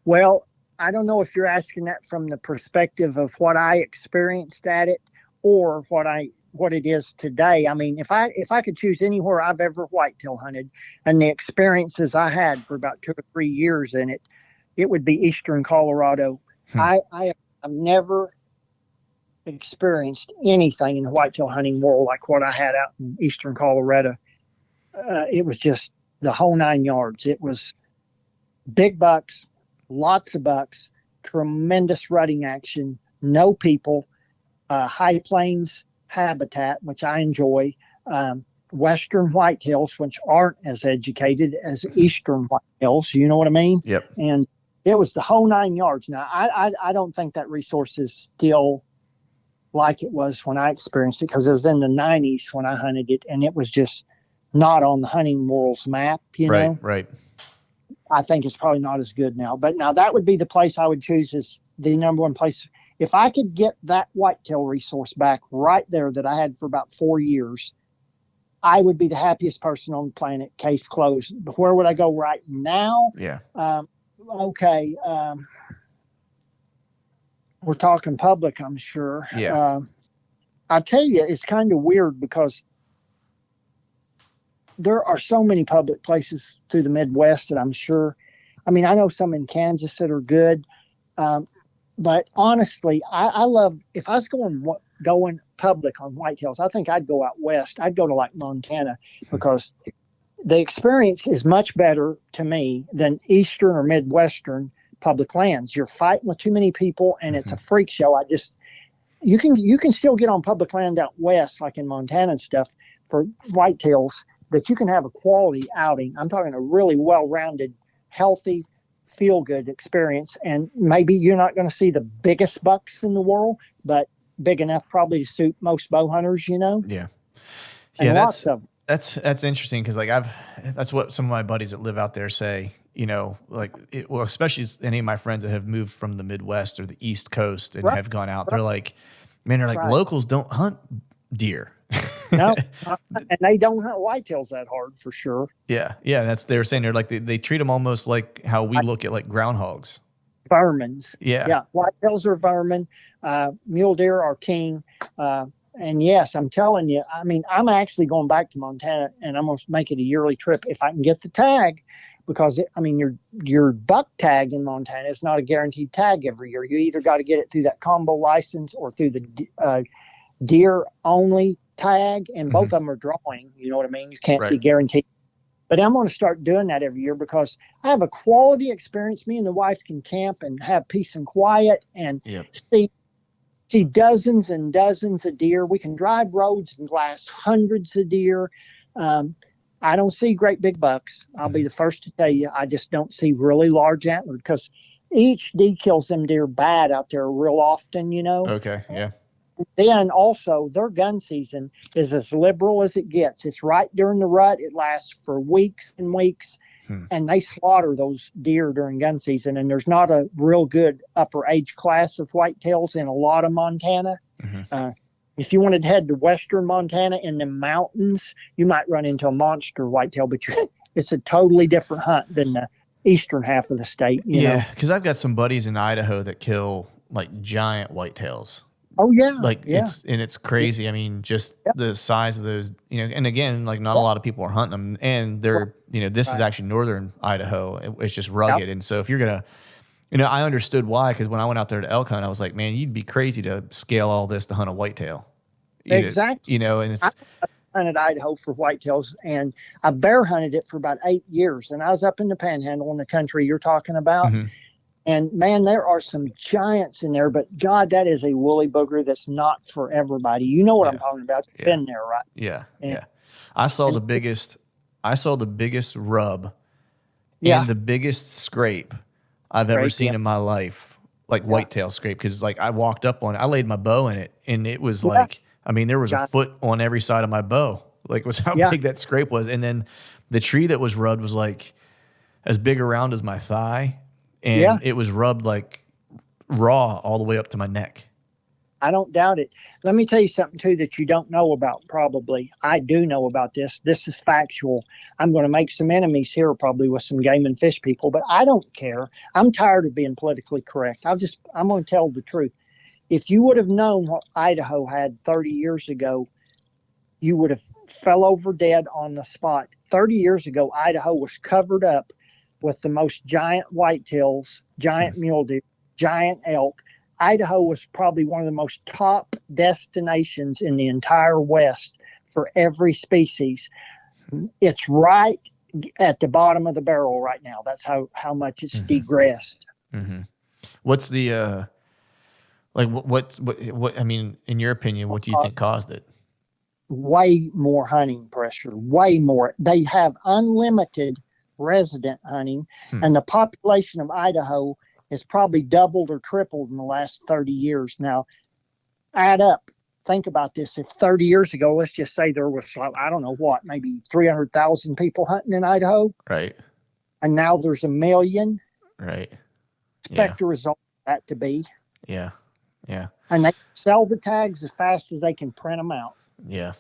Well, I don't know if you're asking that from the perspective of what I experienced at it or what it is today. I mean, if I could choose anywhere I've ever whitetail hunted and the experiences I had for about 2 or 3 years in it, it would be Eastern Colorado. I have never experienced anything in the whitetail hunting world like what I had out in Eastern Colorado. It was just the whole 9 yards. It was big bucks, lots of bucks, tremendous rutting action, no people, high plains habitat, which I enjoy, western whitetails, which aren't as educated as eastern whitetails. You know what I mean? Yep. And it was the whole 9 yards. Now, I don't think that resource is still like it was when I experienced it, because it was in the 90s when I hunted it, and it was just not on the hunting world's map, know? Right. I think it's probably not as good now. But now that would be the place I would choose as the number one place. If I could get that whitetail resource back right there that I had for about 4 years, I would be the happiest person on the planet, case closed. But where would I go right now? Yeah. Okay. We're talking public, I'm sure. Yeah. I tell you, it's kind of weird because there are so many public places through the Midwest that I'm sure. I mean, I know some in Kansas that are good. But honestly, I love, if I was going public on whitetails, I think I'd go out west. I'd go to like Montana, because the experience is much better to me than eastern or midwestern public lands. You're fighting with too many people, and it's a freak show. you can still get on public land out west, like in Montana and stuff, for whitetails, that you can have a quality outing. I'm talking a really well-rounded, healthy, feel-good experience. And maybe you're not going to see the biggest bucks in the world, but big enough probably to suit most bow hunters, you know? Yeah. And Yeah, lots of them. that's interesting because like that's what some of my buddies that live out there say. You know, like well, especially any of my friends that have moved from the Midwest or the East Coast and have gone out. They're like, man, they're like locals don't hunt deer. No, and they don't hunt whitetails that hard for sure. Yeah, they were saying they're like they treat them almost like how we look at like groundhogs. Vermins. Yeah. Whitetails are vermin. Mule deer are king. And yes, I'm telling you, I mean, I'm actually going back to Montana and I'm going to make it a yearly trip if I can get the tag, because your buck tag in Montana is not a guaranteed tag every year. You either got to get it through that combo license or through the deer only tag, and both of them are drawing. You know what I mean? You can't be guaranteed. But I'm going to start doing that every year because I have a quality experience. Me and the wife can camp and have peace and quiet and see dozens and dozens of deer. We can drive roads and glass hundreds of deer. I don't see great big bucks. I'll be the first to tell you. I just don't see really large antlered because each D kills them deer bad out there real often, you know. Okay, yeah. Then also their gun season is as liberal as it gets. It's right during the rut. It lasts for weeks and weeks. And they slaughter those deer during gun season. And there's not a real good upper age class of whitetails in a lot of Montana. If you wanted to head to western Montana in the mountains, you might run into a monster whitetail, but it's a totally different hunt than the eastern half of the state. You know? Because I've got some buddies in Idaho that kill like giant whitetails. Oh yeah. It's crazy. I mean, just the size of those, you know, and again, like not a lot of people are hunting them, and they're, you know, this is actually northern Idaho. It's just rugged. And so if you're going to, you know, I understood why, because when I went out there to elk hunt, I was like, man, you'd be crazy to scale all this to hunt a whitetail. Exactly. You know, and it's, I hunted Idaho for whitetails, and I bear hunted it for about 8 years. And I was up in the panhandle in the country you're talking about. And man, there are some giants in there, but God, that is a woolly booger that's not for everybody. You know what I'm talking about. You've been there, right? Yeah. I saw the biggest rub and the biggest scrape I've ever seen in my life, like whitetail scrape. Cause like I walked up on it, I laid my bow in it, and it was like, I mean, there was a foot on every side of my bow, like was how big that scrape was. And then the tree that was rubbed was like as big around as my thigh. And it was rubbed like raw all the way up to my neck. I don't doubt it. Let me tell you something, too, that you don't know about probably. I do know about this. This is factual. I'm going to make some enemies here probably with some game and fish people, but I don't care. I'm tired of being politically correct. I'm going to tell the truth. If you would have known what Idaho had 30 years ago, you would have fell over dead on the spot. 30 years ago, Idaho was covered up with the most giant whitetails, giant mule deer, giant elk. Idaho was probably one of the most top destinations in the entire West for every species. It's right at the bottom of the barrel right now. That's how much it's degressed. What's the like what I mean, in your opinion, what do you think caused it? Way more hunting pressure, way more. They have unlimited resident hunting, and the population of Idaho has probably doubled or tripled in the last 30 years. Now, add up, think about this. If 30 years ago, let's just say there was, I don't know what, maybe 300,000 people hunting in Idaho. Right. And now there's 1 million. Right. Expect the result of that to be. Yeah. And they sell the tags as fast as they can print them out. Yeah,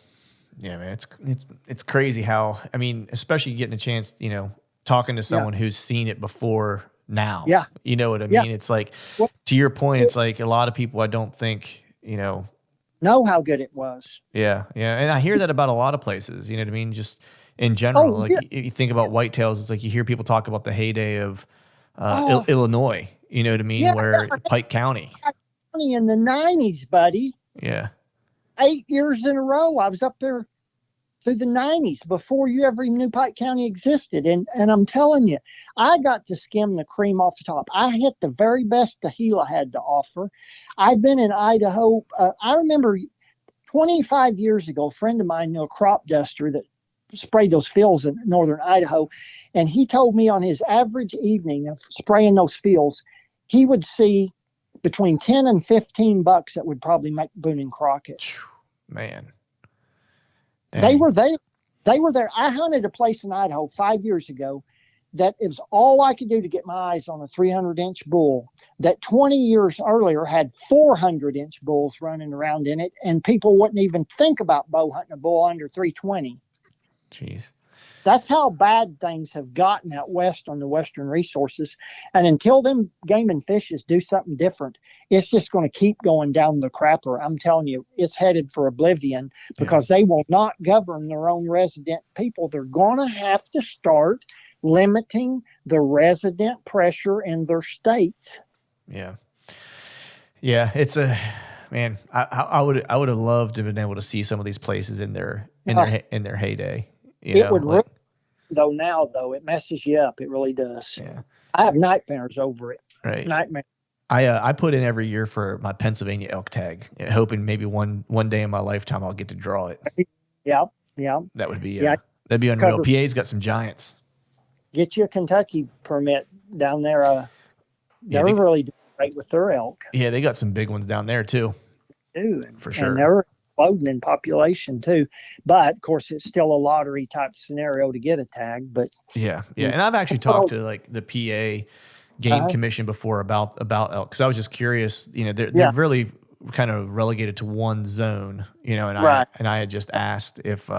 man, it's crazy how, I mean, especially getting a chance, you know, talking to someone who's seen it before now. Yeah. You know what I mean? It's like, to your point, it's like a lot of people I don't think, you know how good it was. Yeah. And I hear that about a lot of places, you know what I mean? Just in general, if you think about whitetails, it's like you hear people talk about the heyday of Illinois, you know what I mean? Where Pike County. In the 90s, buddy. Yeah. 8 years in a row, I was up there through the 90s, before you ever even knew Pike County existed. And I'm telling you, I got to skim the cream off the top. I hit the very best the Gila had to offer. I've been in Idaho. I remember 25 years ago, a friend of mine knew a crop duster that sprayed those fields in northern Idaho. And he told me on his average evening of spraying those fields, he would see between 10 and 15 bucks that would probably make Boone and Crockett. Man. Dang. They were there. They were there. I hunted a place in Idaho 5 years ago that it was all I could do to get my eyes on a 300-inch bull that 20 years earlier had 400-inch bulls running around in it, and people wouldn't even think about bow hunting a bull under 320. Jeez. That's how bad things have gotten out west on the western resources. And until them game and fishes do something different, it's just going to keep going down the crapper. I'm telling you, it's headed for oblivion because they will not govern their own resident people. They're going to have to start limiting the resident pressure in their states. Yeah. Yeah. It's a, man, I would have loved to have been able to see some of these places in their heyday. It would really, though, it messes you up. It really does. Yeah. I have nightmares over it. Right. Nightmares. I put in every year for my Pennsylvania elk tag, hoping maybe one day in my lifetime I'll get to draw it. Yeah. Yeah. That would be, that'd be unreal. PA's got some giants. Get you a Kentucky permit down there. They're really doing great with their elk. Yeah. They got some big ones down there too. For sure. And they're exploding in population too, but of course it's still a lottery type scenario to get a tag. But yeah, and I've actually talked to like the PA Game Commission before about elk, because I was just curious. They're really kind of relegated to one zone, and I had just asked if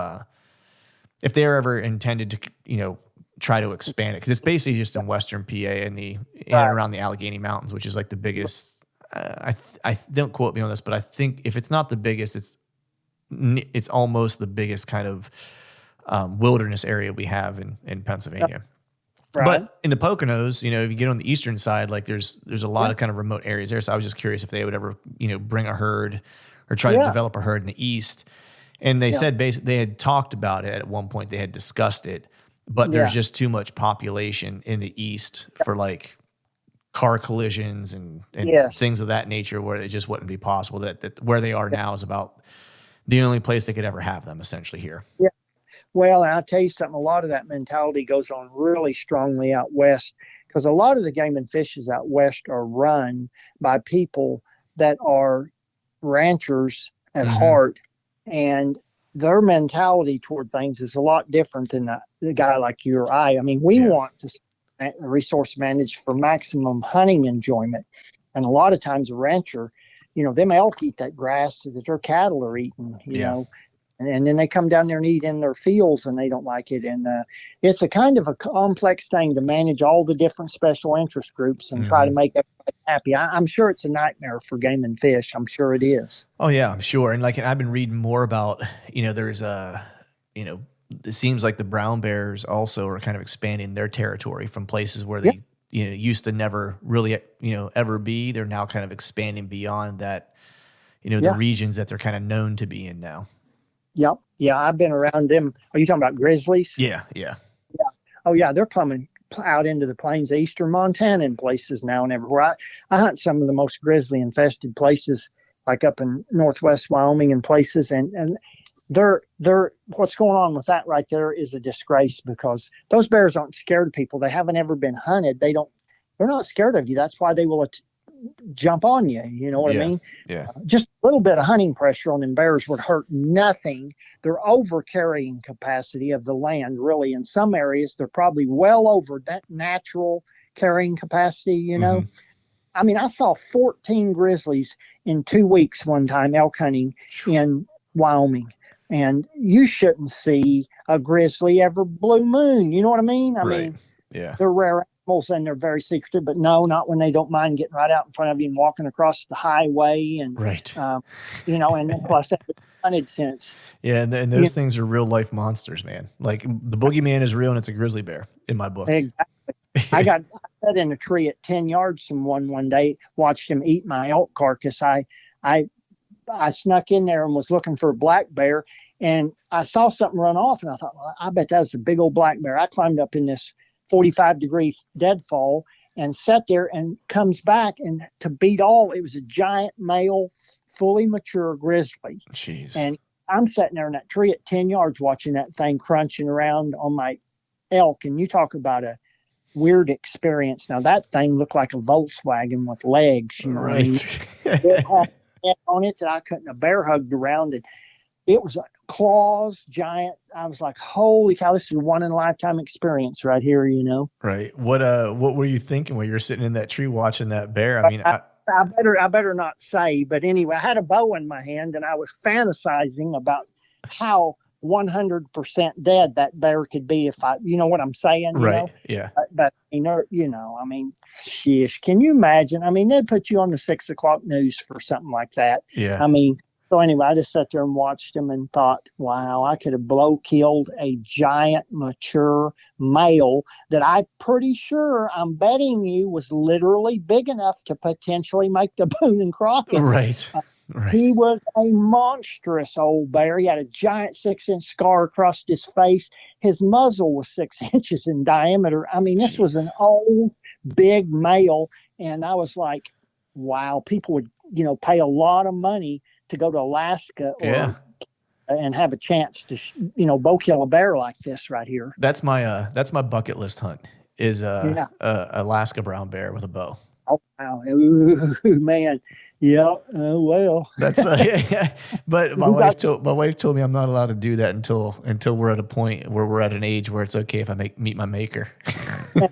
they're ever intended to try to expand it, because it's basically just in western PA and in and around the Allegheny Mountains, which is like the biggest. I don't quote me on this, but I think if it's not the biggest, it's almost the biggest kind of wilderness area we have in Pennsylvania. Right. But in the Poconos, if you get on the eastern side, like there's a lot of kind of remote areas there. So I was just curious if they would ever, bring a herd or try to develop a herd in the east. And they said basically they had talked about it at one point. They had discussed it, but there's just too much population in the east for like car collisions and things of that nature, where it just wouldn't be possible. That where they are now is about the only place they could ever have them, essentially, here. Yeah. Well, I'll tell you something. A lot of that mentality goes on really strongly out west, because a lot of the game and fishes out west are run by people that are ranchers at heart, and their mentality toward things is a lot different than the guy like you or I. I mean, we want to resource manage for maximum hunting enjoyment, and a lot of times a rancher, them elk eat that grass that their cattle are eating, you know, and then they come down there and eat in their fields and they don't like it. And it's a kind of a complex thing to manage all the different special interest groups and try to make everybody happy. I'm sure it's a nightmare for game and fish. I'm sure it is. Oh yeah, I'm sure. And I've been reading more about, there's it seems like the brown bears also are kind of expanding their territory from places where they used to never really ever be. They're now kind of expanding beyond that, the regions that they're kind of known to be in now. Yep. Yeah, I've been around them. Are you talking about grizzlies? Yeah. Oh yeah, they're coming out into the plains of eastern Montana and places now and everywhere. I hunt some of the most grizzly infested places, like up in northwest Wyoming and places, and they're what's going on with that right there is a disgrace, because those bears aren't scared of people. They haven't ever been hunted. They're not scared of you. That's why they will jump on you. You know what I mean? Yeah. Just a little bit of hunting pressure on them bears would hurt nothing. Their over carrying capacity of the land, really, in some areas, they're probably well over that natural carrying capacity, I mean, I saw 14 grizzlies in 2 weeks one time elk hunting in Wyoming. And you shouldn't see a grizzly every blue moon. You know what I mean? I mean, they're rare animals and they're very secretive, but no, not when they don't mind getting right out in front of you and walking across the highway. And, and plus they've been hunted since. Yeah. And those things are real life monsters, man. Like the boogeyman is real and it's a grizzly bear in my book. Exactly. I sat in a tree at 10 yards from one day, watched him eat my elk carcass. I I snuck in there and was looking for a black bear, and I saw something run off, and I thought, well, I bet that was a big old black bear. I climbed up in this 45-degree deadfall and sat there, and comes back, and to beat all, it was a giant male, fully mature grizzly. Jeez. And I'm sitting there in that tree at 10 yards watching that thing crunching around on my elk, and you talk about a weird experience. Now, that thing looked like a Volkswagen with legs, you know. Right. It had on it that I couldn't have bear hugged around, and it was like claws, giant. I was like, holy cow, this is a one in a lifetime experience right here, you know. Right. What were you thinking when you were sitting in that tree watching that bear? I mean, I better not say, but anyway, I had a bow in my hand, and I was fantasizing about how 100% dead that bear could be if you know what I'm saying? You right. know? Yeah. But, you know, I mean, sheesh, can you imagine? I mean, they'd put you on the 6 o'clock news for something like that. Yeah. I mean, so anyway, I just sat there and watched him and thought, wow, I could have blow killed a giant mature male that I'm pretty sure, I'm betting you, was literally big enough to potentially make the Boone and Crockett. Right. Right. He was a monstrous old bear. He had a giant 6-inch scar across his face. His muzzle was 6 inches in diameter. I mean, this was an old, big male. And I was like, wow, people would, you know, pay a lot of money to go to Alaska and have a chance to, you know, bow kill a bear like this right here. That's my bucket list hunt is Alaska brown bear with a bow. Oh, wow. Ooh, man. Yeah. Well, that's yeah. But my wife told me I'm not allowed to do that until we're at a point where we're at an age where it's okay if I meet my maker.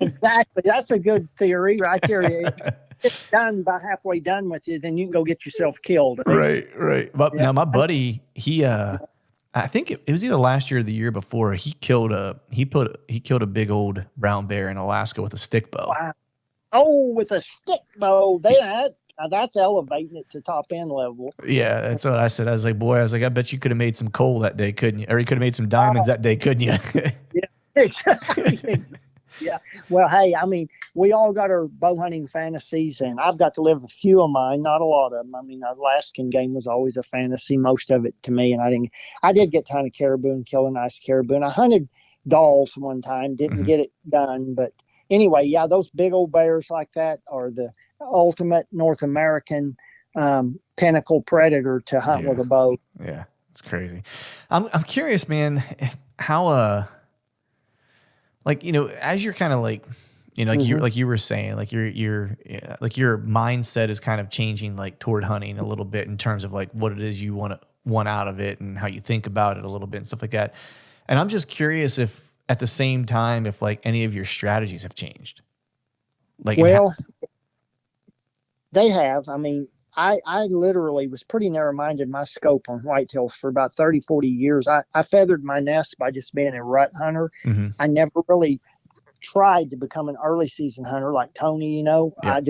Exactly. That's a good theory right there. It's done, about halfway done with you, then you can go get yourself killed. Right. But now my buddy, he I think it was either last year or the year before, he killed a big old brown bear in Alaska with a stick bow. Wow. Oh, with a stick bow. That's elevating it to top end level. Yeah, that's what I said. I was like, I bet you could have made some coal that day, couldn't you? Or you could have made some diamonds that day, couldn't you? Yeah, exactly. Yeah. Well, hey, I mean, we all got our bow hunting fantasies, and I've got to live a few of mine, not a lot of them. I mean, Alaskan game was always a fantasy, most of it to me, and I did get to hunt a caribou and kill a nice caribou, and I hunted dolls one time, didn't get it done, but anyway, yeah, those big old bears like that are the ultimate North American pinnacle predator to hunt with a bow. Yeah, it's crazy. I'm curious, man, how like, you know, as you're kind of like, you know, like you were saying, like your mindset is kind of changing like toward hunting a little bit in terms of like what it is you want out of it and how you think about it a little bit and stuff like that. And I'm just curious if at the same time, if like any of your strategies have changed. Like, well, they have. I mean, I literally was pretty narrow-minded my scope on whitetails for about 30, 40 years. I feathered my nest by just being a rut hunter. Mm-hmm. I never really tried to become an early season hunter like Tony, you know. Yeah.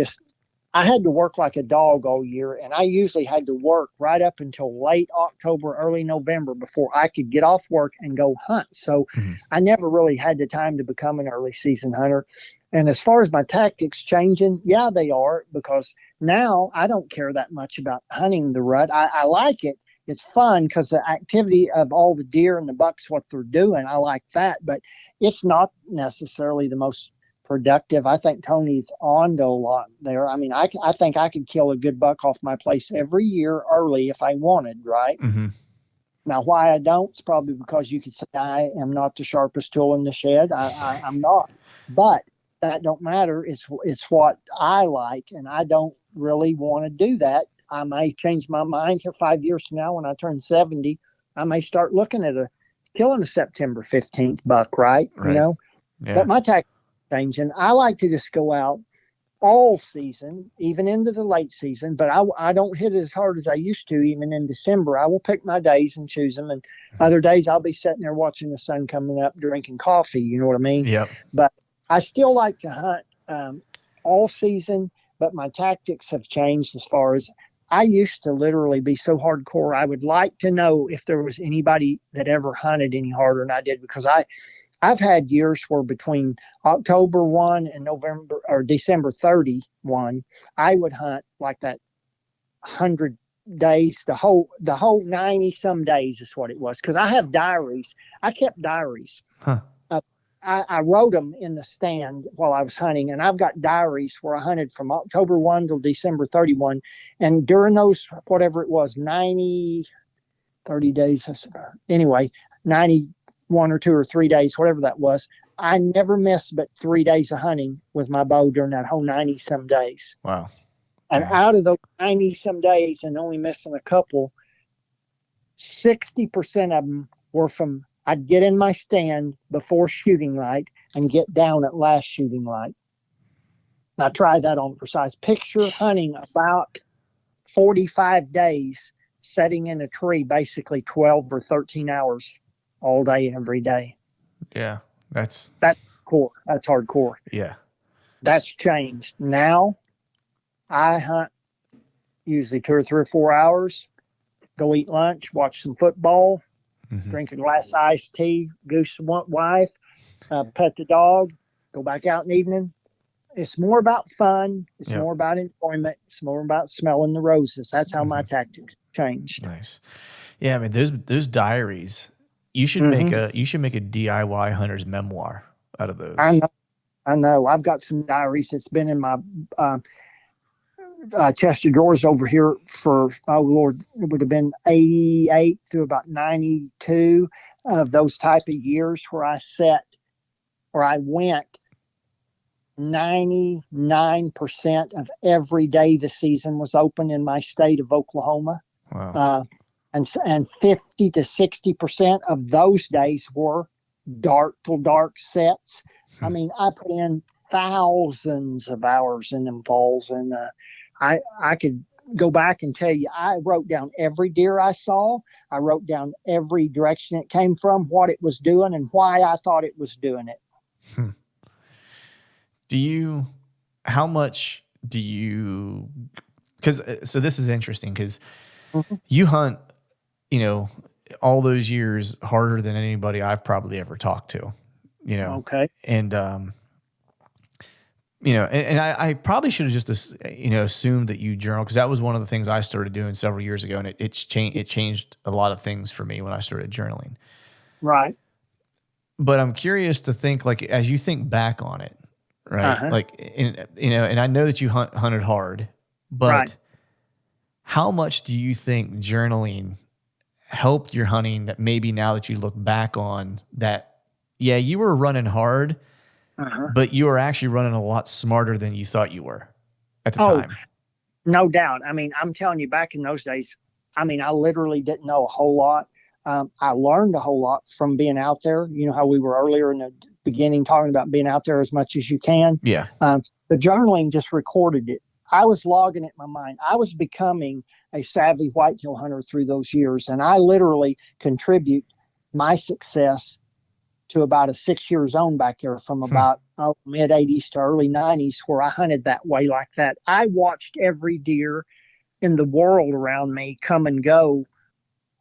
I had to work like a dog all year, and I usually had to work right up until late October, early November before I could get off work and go hunt. So I never really had the time to become an early season hunter. And as far as my tactics changing, yeah, they are, because now I don't care that much about hunting the rut. I like it. It's fun because the activity of all the deer and the bucks, what they're doing, I like that. But it's not necessarily the most productive. I think Tony's on to a lot there. I mean, I think I could kill a good buck off my place every year early if I wanted, right? Mm-hmm. Now, why I don't, it's probably because you could say I am not the sharpest tool in the shed. I'm not. But that don't matter. It's what I like, and I don't really want to do that. I may change my mind here 5 years from now when I turn 70. I may start looking at killing a September 15th buck, right? You know? Yeah. But my tactics changing. I like to just go out all season, even into the late season, but I don't hit it as hard as I used to, even in December. I will pick my days and choose them, and other days I'll be sitting there watching the sun coming up, drinking coffee, you know what I mean? Yep. But I still like to hunt all season, but my tactics have changed as far as I used to literally be so hardcore. I would like to know if there was anybody that ever hunted any harder than I did, because I've had years where between October 1 and November or December 31, I would hunt like that 100 days, the whole 90 some days is what it was. Cause I have diaries. I kept diaries. Huh. I wrote them in the stand while I was hunting, and I've got diaries where I hunted from October 1 till December 31. And during those, whatever it was, 30 days, anyway, 91 or 2 or 3 days, whatever that was, I never missed but 3 days of hunting with my bow during that whole 90 some days. Wow. And out of those 90 some days and only missing a couple, 60% of them were from, I'd get in my stand before shooting light and get down at last shooting light. Now try that on for size. Picture hunting about 45 days, sitting in a tree, basically 12 or 13 hours all day, every day. Yeah. That's core. That's hardcore. Yeah. That's changed. Now I hunt usually 2 or 3 or 4 hours, go eat lunch, watch some football, drink a glass of iced tea, goose wife, pet the dog, go back out in the evening. It's more about fun. It's more about enjoyment. It's more about smelling the roses. That's how my tactics changed. Nice. Yeah, I mean those diaries. You should make a DIY hunter's memoir out of those. I know. I've got some diaries. It's been in my chest of drawers over here for, oh Lord, it would have been 88 through about 92 of those type of years where I went 99% of every day the season was open in my state of Oklahoma. Wow. And 50 to 60% of those days were dark till dark sets. I mean, I put in thousands of hours in them falls, and I could go back and tell you, I wrote down every deer I saw. I wrote down every direction it came from, what it was doing, and why I thought it was doing it. How much do you, so this is interesting because you hunt, all those years harder than anybody I've probably ever talked to, Okay. And, and I probably should have just, assumed that you journal, because that was one of the things I started doing several years ago, and it changed a lot of things for me when I started journaling. Right. But I'm curious to think, like, as you think back on it, right? Like, and I know that you hunted hard, but how much do you think journaling helped your hunting, that maybe now that you look back on that, yeah, you were running hard, but you were actually running a lot smarter than you thought you were at the time? No doubt. I mean, I'm telling you, back in those days, I mean, I literally didn't know a whole lot. I learned a whole lot from being out there. You know how we were earlier in the beginning talking about being out there as much as you can. Yeah. The journaling just recorded it. I was logging it in my mind. I was becoming a savvy whitetail hunter through those years, and I literally contribute my success to about a 6-year zone back there from about mid 80s to early 90s, where I hunted that way like that. I watched every deer in the world around me come and go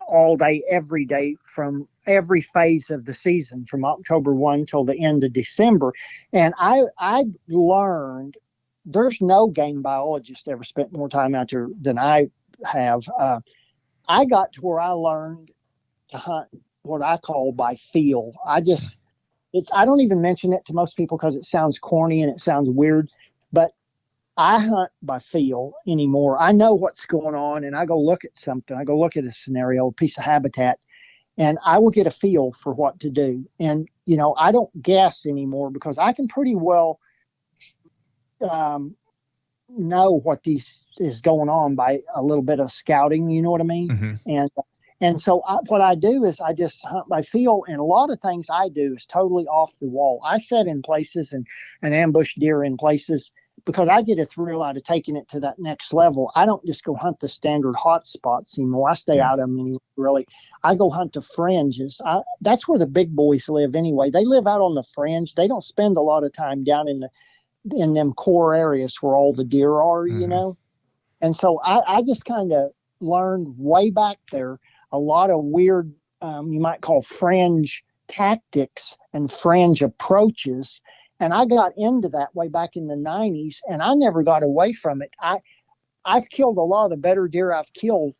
all day, every day, from every phase of the season, from October 1 till the end of December. And I learned, there's no game biologist ever spent more time out there than I have. I got to where I learned to hunt what I call by feel. I don't even mention it to most people because it sounds corny and it sounds weird, but I hunt by feel anymore. I know what's going on, and I go look at something. I go look at a scenario, a piece of habitat, and I will get a feel for what to do. And, I don't guess anymore, because I can pretty well know what is going on by a little bit of scouting. You know what I mean? And so what I do is I just hunt by feel, and a lot of things I do is totally off the wall. I set in places and ambush deer in places because I get a thrill out of taking it to that next level. I don't just go hunt the standard hot spots anymore. I stay out of them anymore, really. I go hunt the fringes. That's where the big boys live anyway. They live out on the fringe. They don't spend a lot of time down in them core areas where all the deer are, And so I just kind of learned way back there a lot of weird, you might call fringe tactics and fringe approaches. And I got into that way back in the 90s, and I never got away from it. I've killed a lot of the better deer I've killed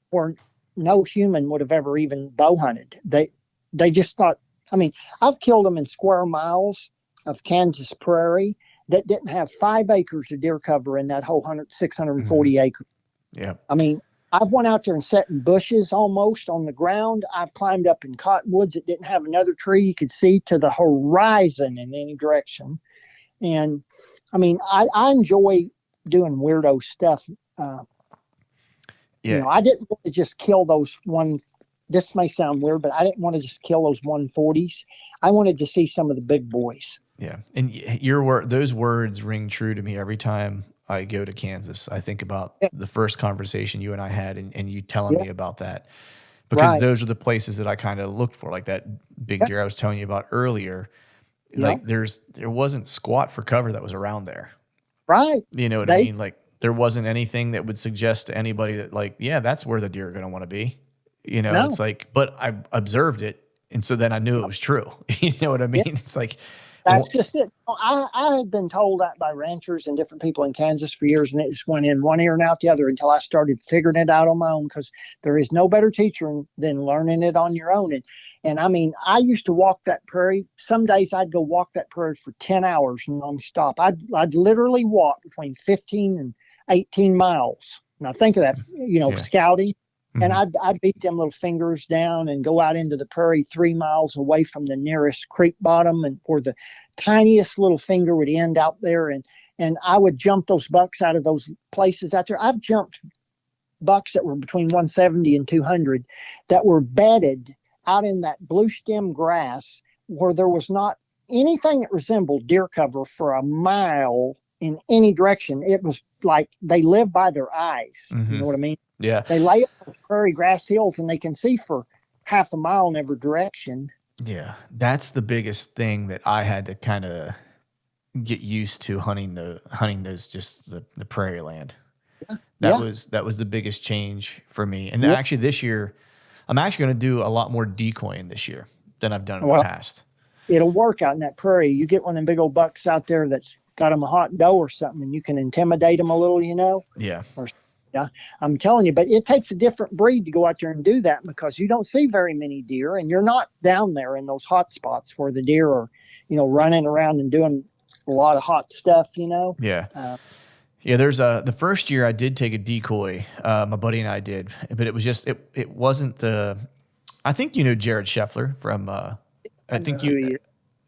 where no human would have ever even bow hunted. They just thought, I mean, I've killed them in square miles of Kansas prairie that didn't have 5 acres of deer cover in that whole 640 acres. Yeah. I mean, I've went out there and sat in bushes almost on the ground. I've climbed up in cottonwoods that didn't have another tree you could see to the horizon in any direction. And I mean, I enjoy doing weirdo stuff. You know, I didn't want to just kill those this may sound weird, but I didn't want to just kill those 140s. I wanted to see some of the big boys. Yeah. And those words ring true to me every time I go to Kansas. I think about the first conversation you and I had and you telling me about that, because those are the places that I kind of looked for, like that big deer I was telling you about earlier. Like there wasn't squat for cover that was around there. Right. You know what I mean? Like there wasn't anything that would suggest to anybody that like, yeah, that's where the deer are going to want to be. You know, it's like, but I observed it. And so then I knew it was true. You know what I mean? It's like, that's just it. I had been told that by ranchers and different people in Kansas for years, and it just went in one ear and out the other until I started figuring it out on my own, because there is no better teacher than learning it on your own. And I mean, I used to walk that prairie. Some days I'd go walk that prairie for 10 hours nonstop. I'd literally walk between 15 and 18 miles. Now think of that, you know, scouting. And I'd beat them little fingers down and go out into the prairie 3 miles away from the nearest creek bottom, and where the tiniest little finger would end out there. And I would jump those bucks out of those places out there. I've jumped bucks that were between 170 and 200 that were bedded out in that blue stem grass where there was not anything that resembled deer cover for a mile in any direction. It was like they live by their eyes. You know what I mean? Yeah. They lay up those prairie grass hills and they can see for half a mile in every direction. Yeah. That's the biggest thing that I had to kind of get used to hunting those, just the prairie land. That was the biggest change for me. And actually this year, I'm actually going to do a lot more decoying this year than I've done in the past. It'll work out in that prairie. You get one of them big old bucks out there that's got them a hot doe or something, and you can intimidate them a little, you know? Yeah. I'm telling you, but it takes a different breed to go out there and do that, because you don't see very many deer, and you're not down there in those hot spots where the deer are, you know, running around and doing a lot of hot stuff, you know? Yeah. There's the first year I did take a decoy, my buddy and I did, but it was just, it wasn't I think you know Jared Scheffler from, I think you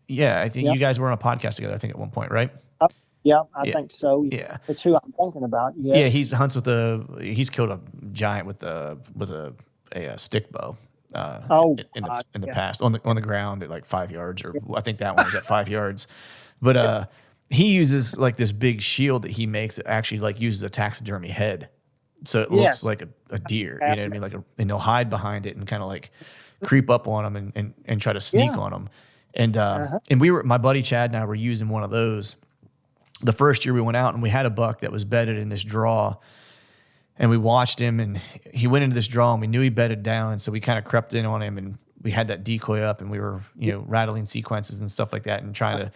guys were on a podcast together, I think at one point, right? Yeah, I think so. Yeah, that's who I'm thinking about. Yes. Yeah, he's killed a giant with a stick bow. In the past on the ground at like 5 yards, or I think that one was at 5 yards. But he uses like this big shield that he makes that actually like uses a taxidermy head, so it looks like a deer. You know what I mean? And they'll hide behind it and kind of like creep up on them and try to sneak on them. And my buddy Chad and I were using one of those. The first year we went out and we had a buck that was bedded in this draw, and we watched him, and he went into this draw and we knew he bedded down. And so we kind of crept in on him, and we had that decoy up, and we were, you know, rattling sequences and stuff like that. And trying to,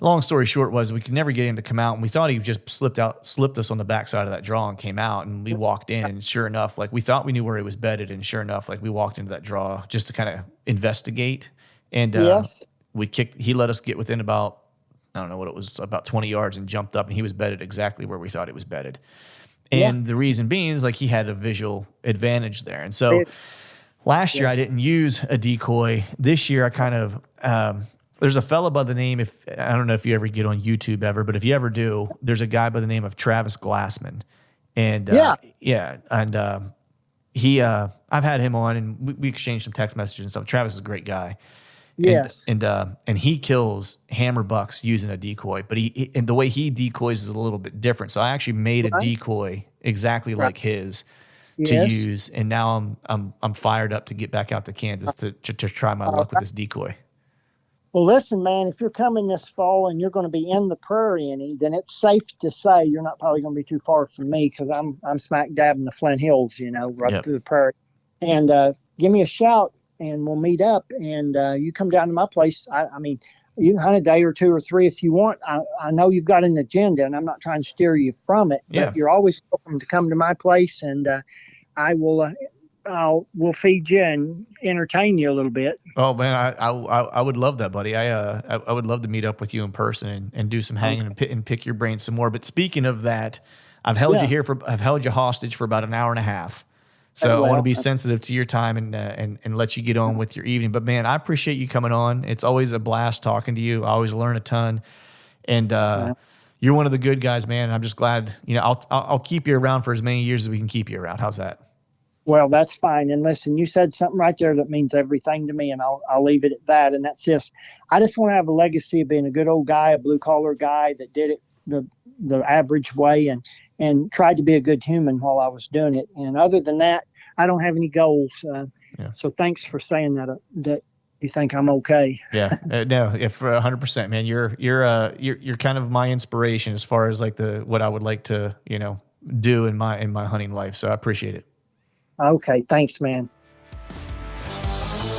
long story short was we could never get him to come out. And we thought he just slipped us on the backside of that draw and came out, and we walked in, and sure enough, like we thought we knew where he was bedded. And sure enough, like we walked into that draw just to kind of investigate. And he let us get within about, I don't know what it was, about 20 yards, and jumped up, and he was bedded exactly where we thought it was bedded. And the reason being is like he had a visual advantage there. And so last year I didn't use a decoy. This year I kind of, there's a fella by the name, I don't know if you ever get on YouTube ever, but if you ever do, there's a guy by the name of Travis Glassman. And I've had him on, and we exchanged some text messages and stuff. Travis is a great guy. Yes. And he kills hammer bucks using a decoy, but and the way he decoys is a little bit different. So I actually made a decoy exactly like his to use, and now I'm fired up to get back out to Kansas to try my luck with this decoy. Well, listen, man, if you're coming this fall and you're going to be in the prairie then it's safe to say you're not probably going to be too far from me, because I'm smack dab in the Flint Hills, you know, right through the prairie. And give me a shout. and we'll meet up. And you come down to my place. I mean, you can hunt a day or 2 or 3 if you want. I know you've got an agenda, and I'm not trying to steer you from it. But you're always welcome to come to my place, and I will. We'll feed you and entertain you a little bit. Oh man, I would love that, buddy. I would love to meet up with you in person and do some hanging and pick your brain some more. But speaking of that, I've held you hostage for about an hour and a half. So I want to be sensitive to your time and let you get on with your evening. But man, I appreciate you coming on. It's always a blast talking to you. I always learn a ton, and you're one of the good guys, man. I'm just glad. I'll keep you around for as many years as we can keep you around. How's that? Well, that's fine. And listen, you said something right there that means everything to me, and I'll leave it at that. And that's just, I just want to have a legacy of being a good old guy, a blue collar guy that did it the average way and tried to be a good human while I was doing it. And other than that, I don't have any goals. So thanks for saying that you think I'm okay. Yeah, no, if 100%, man, you're kind of my inspiration as far as like what I would like to, do in my hunting life. So I appreciate it. Okay, thanks, man.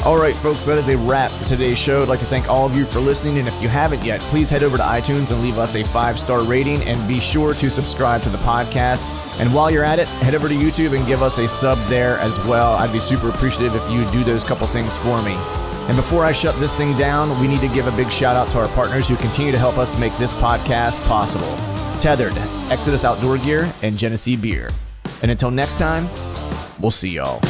All right, folks, that is a wrap for today's show. I'd like to thank all of you for listening, and if you haven't yet, please head over to iTunes and leave us a 5-star rating, and be sure to subscribe to the podcast. And while you're at it, head over to YouTube and give us a sub there as well. I'd be super appreciative if you do those couple things for me. And before I shut this thing down, we need to give a big shout out to our partners who continue to help us make this podcast possible. Tethered, Exodus Outdoor Gear, and Genesee Beer. And until next time, we'll see y'all.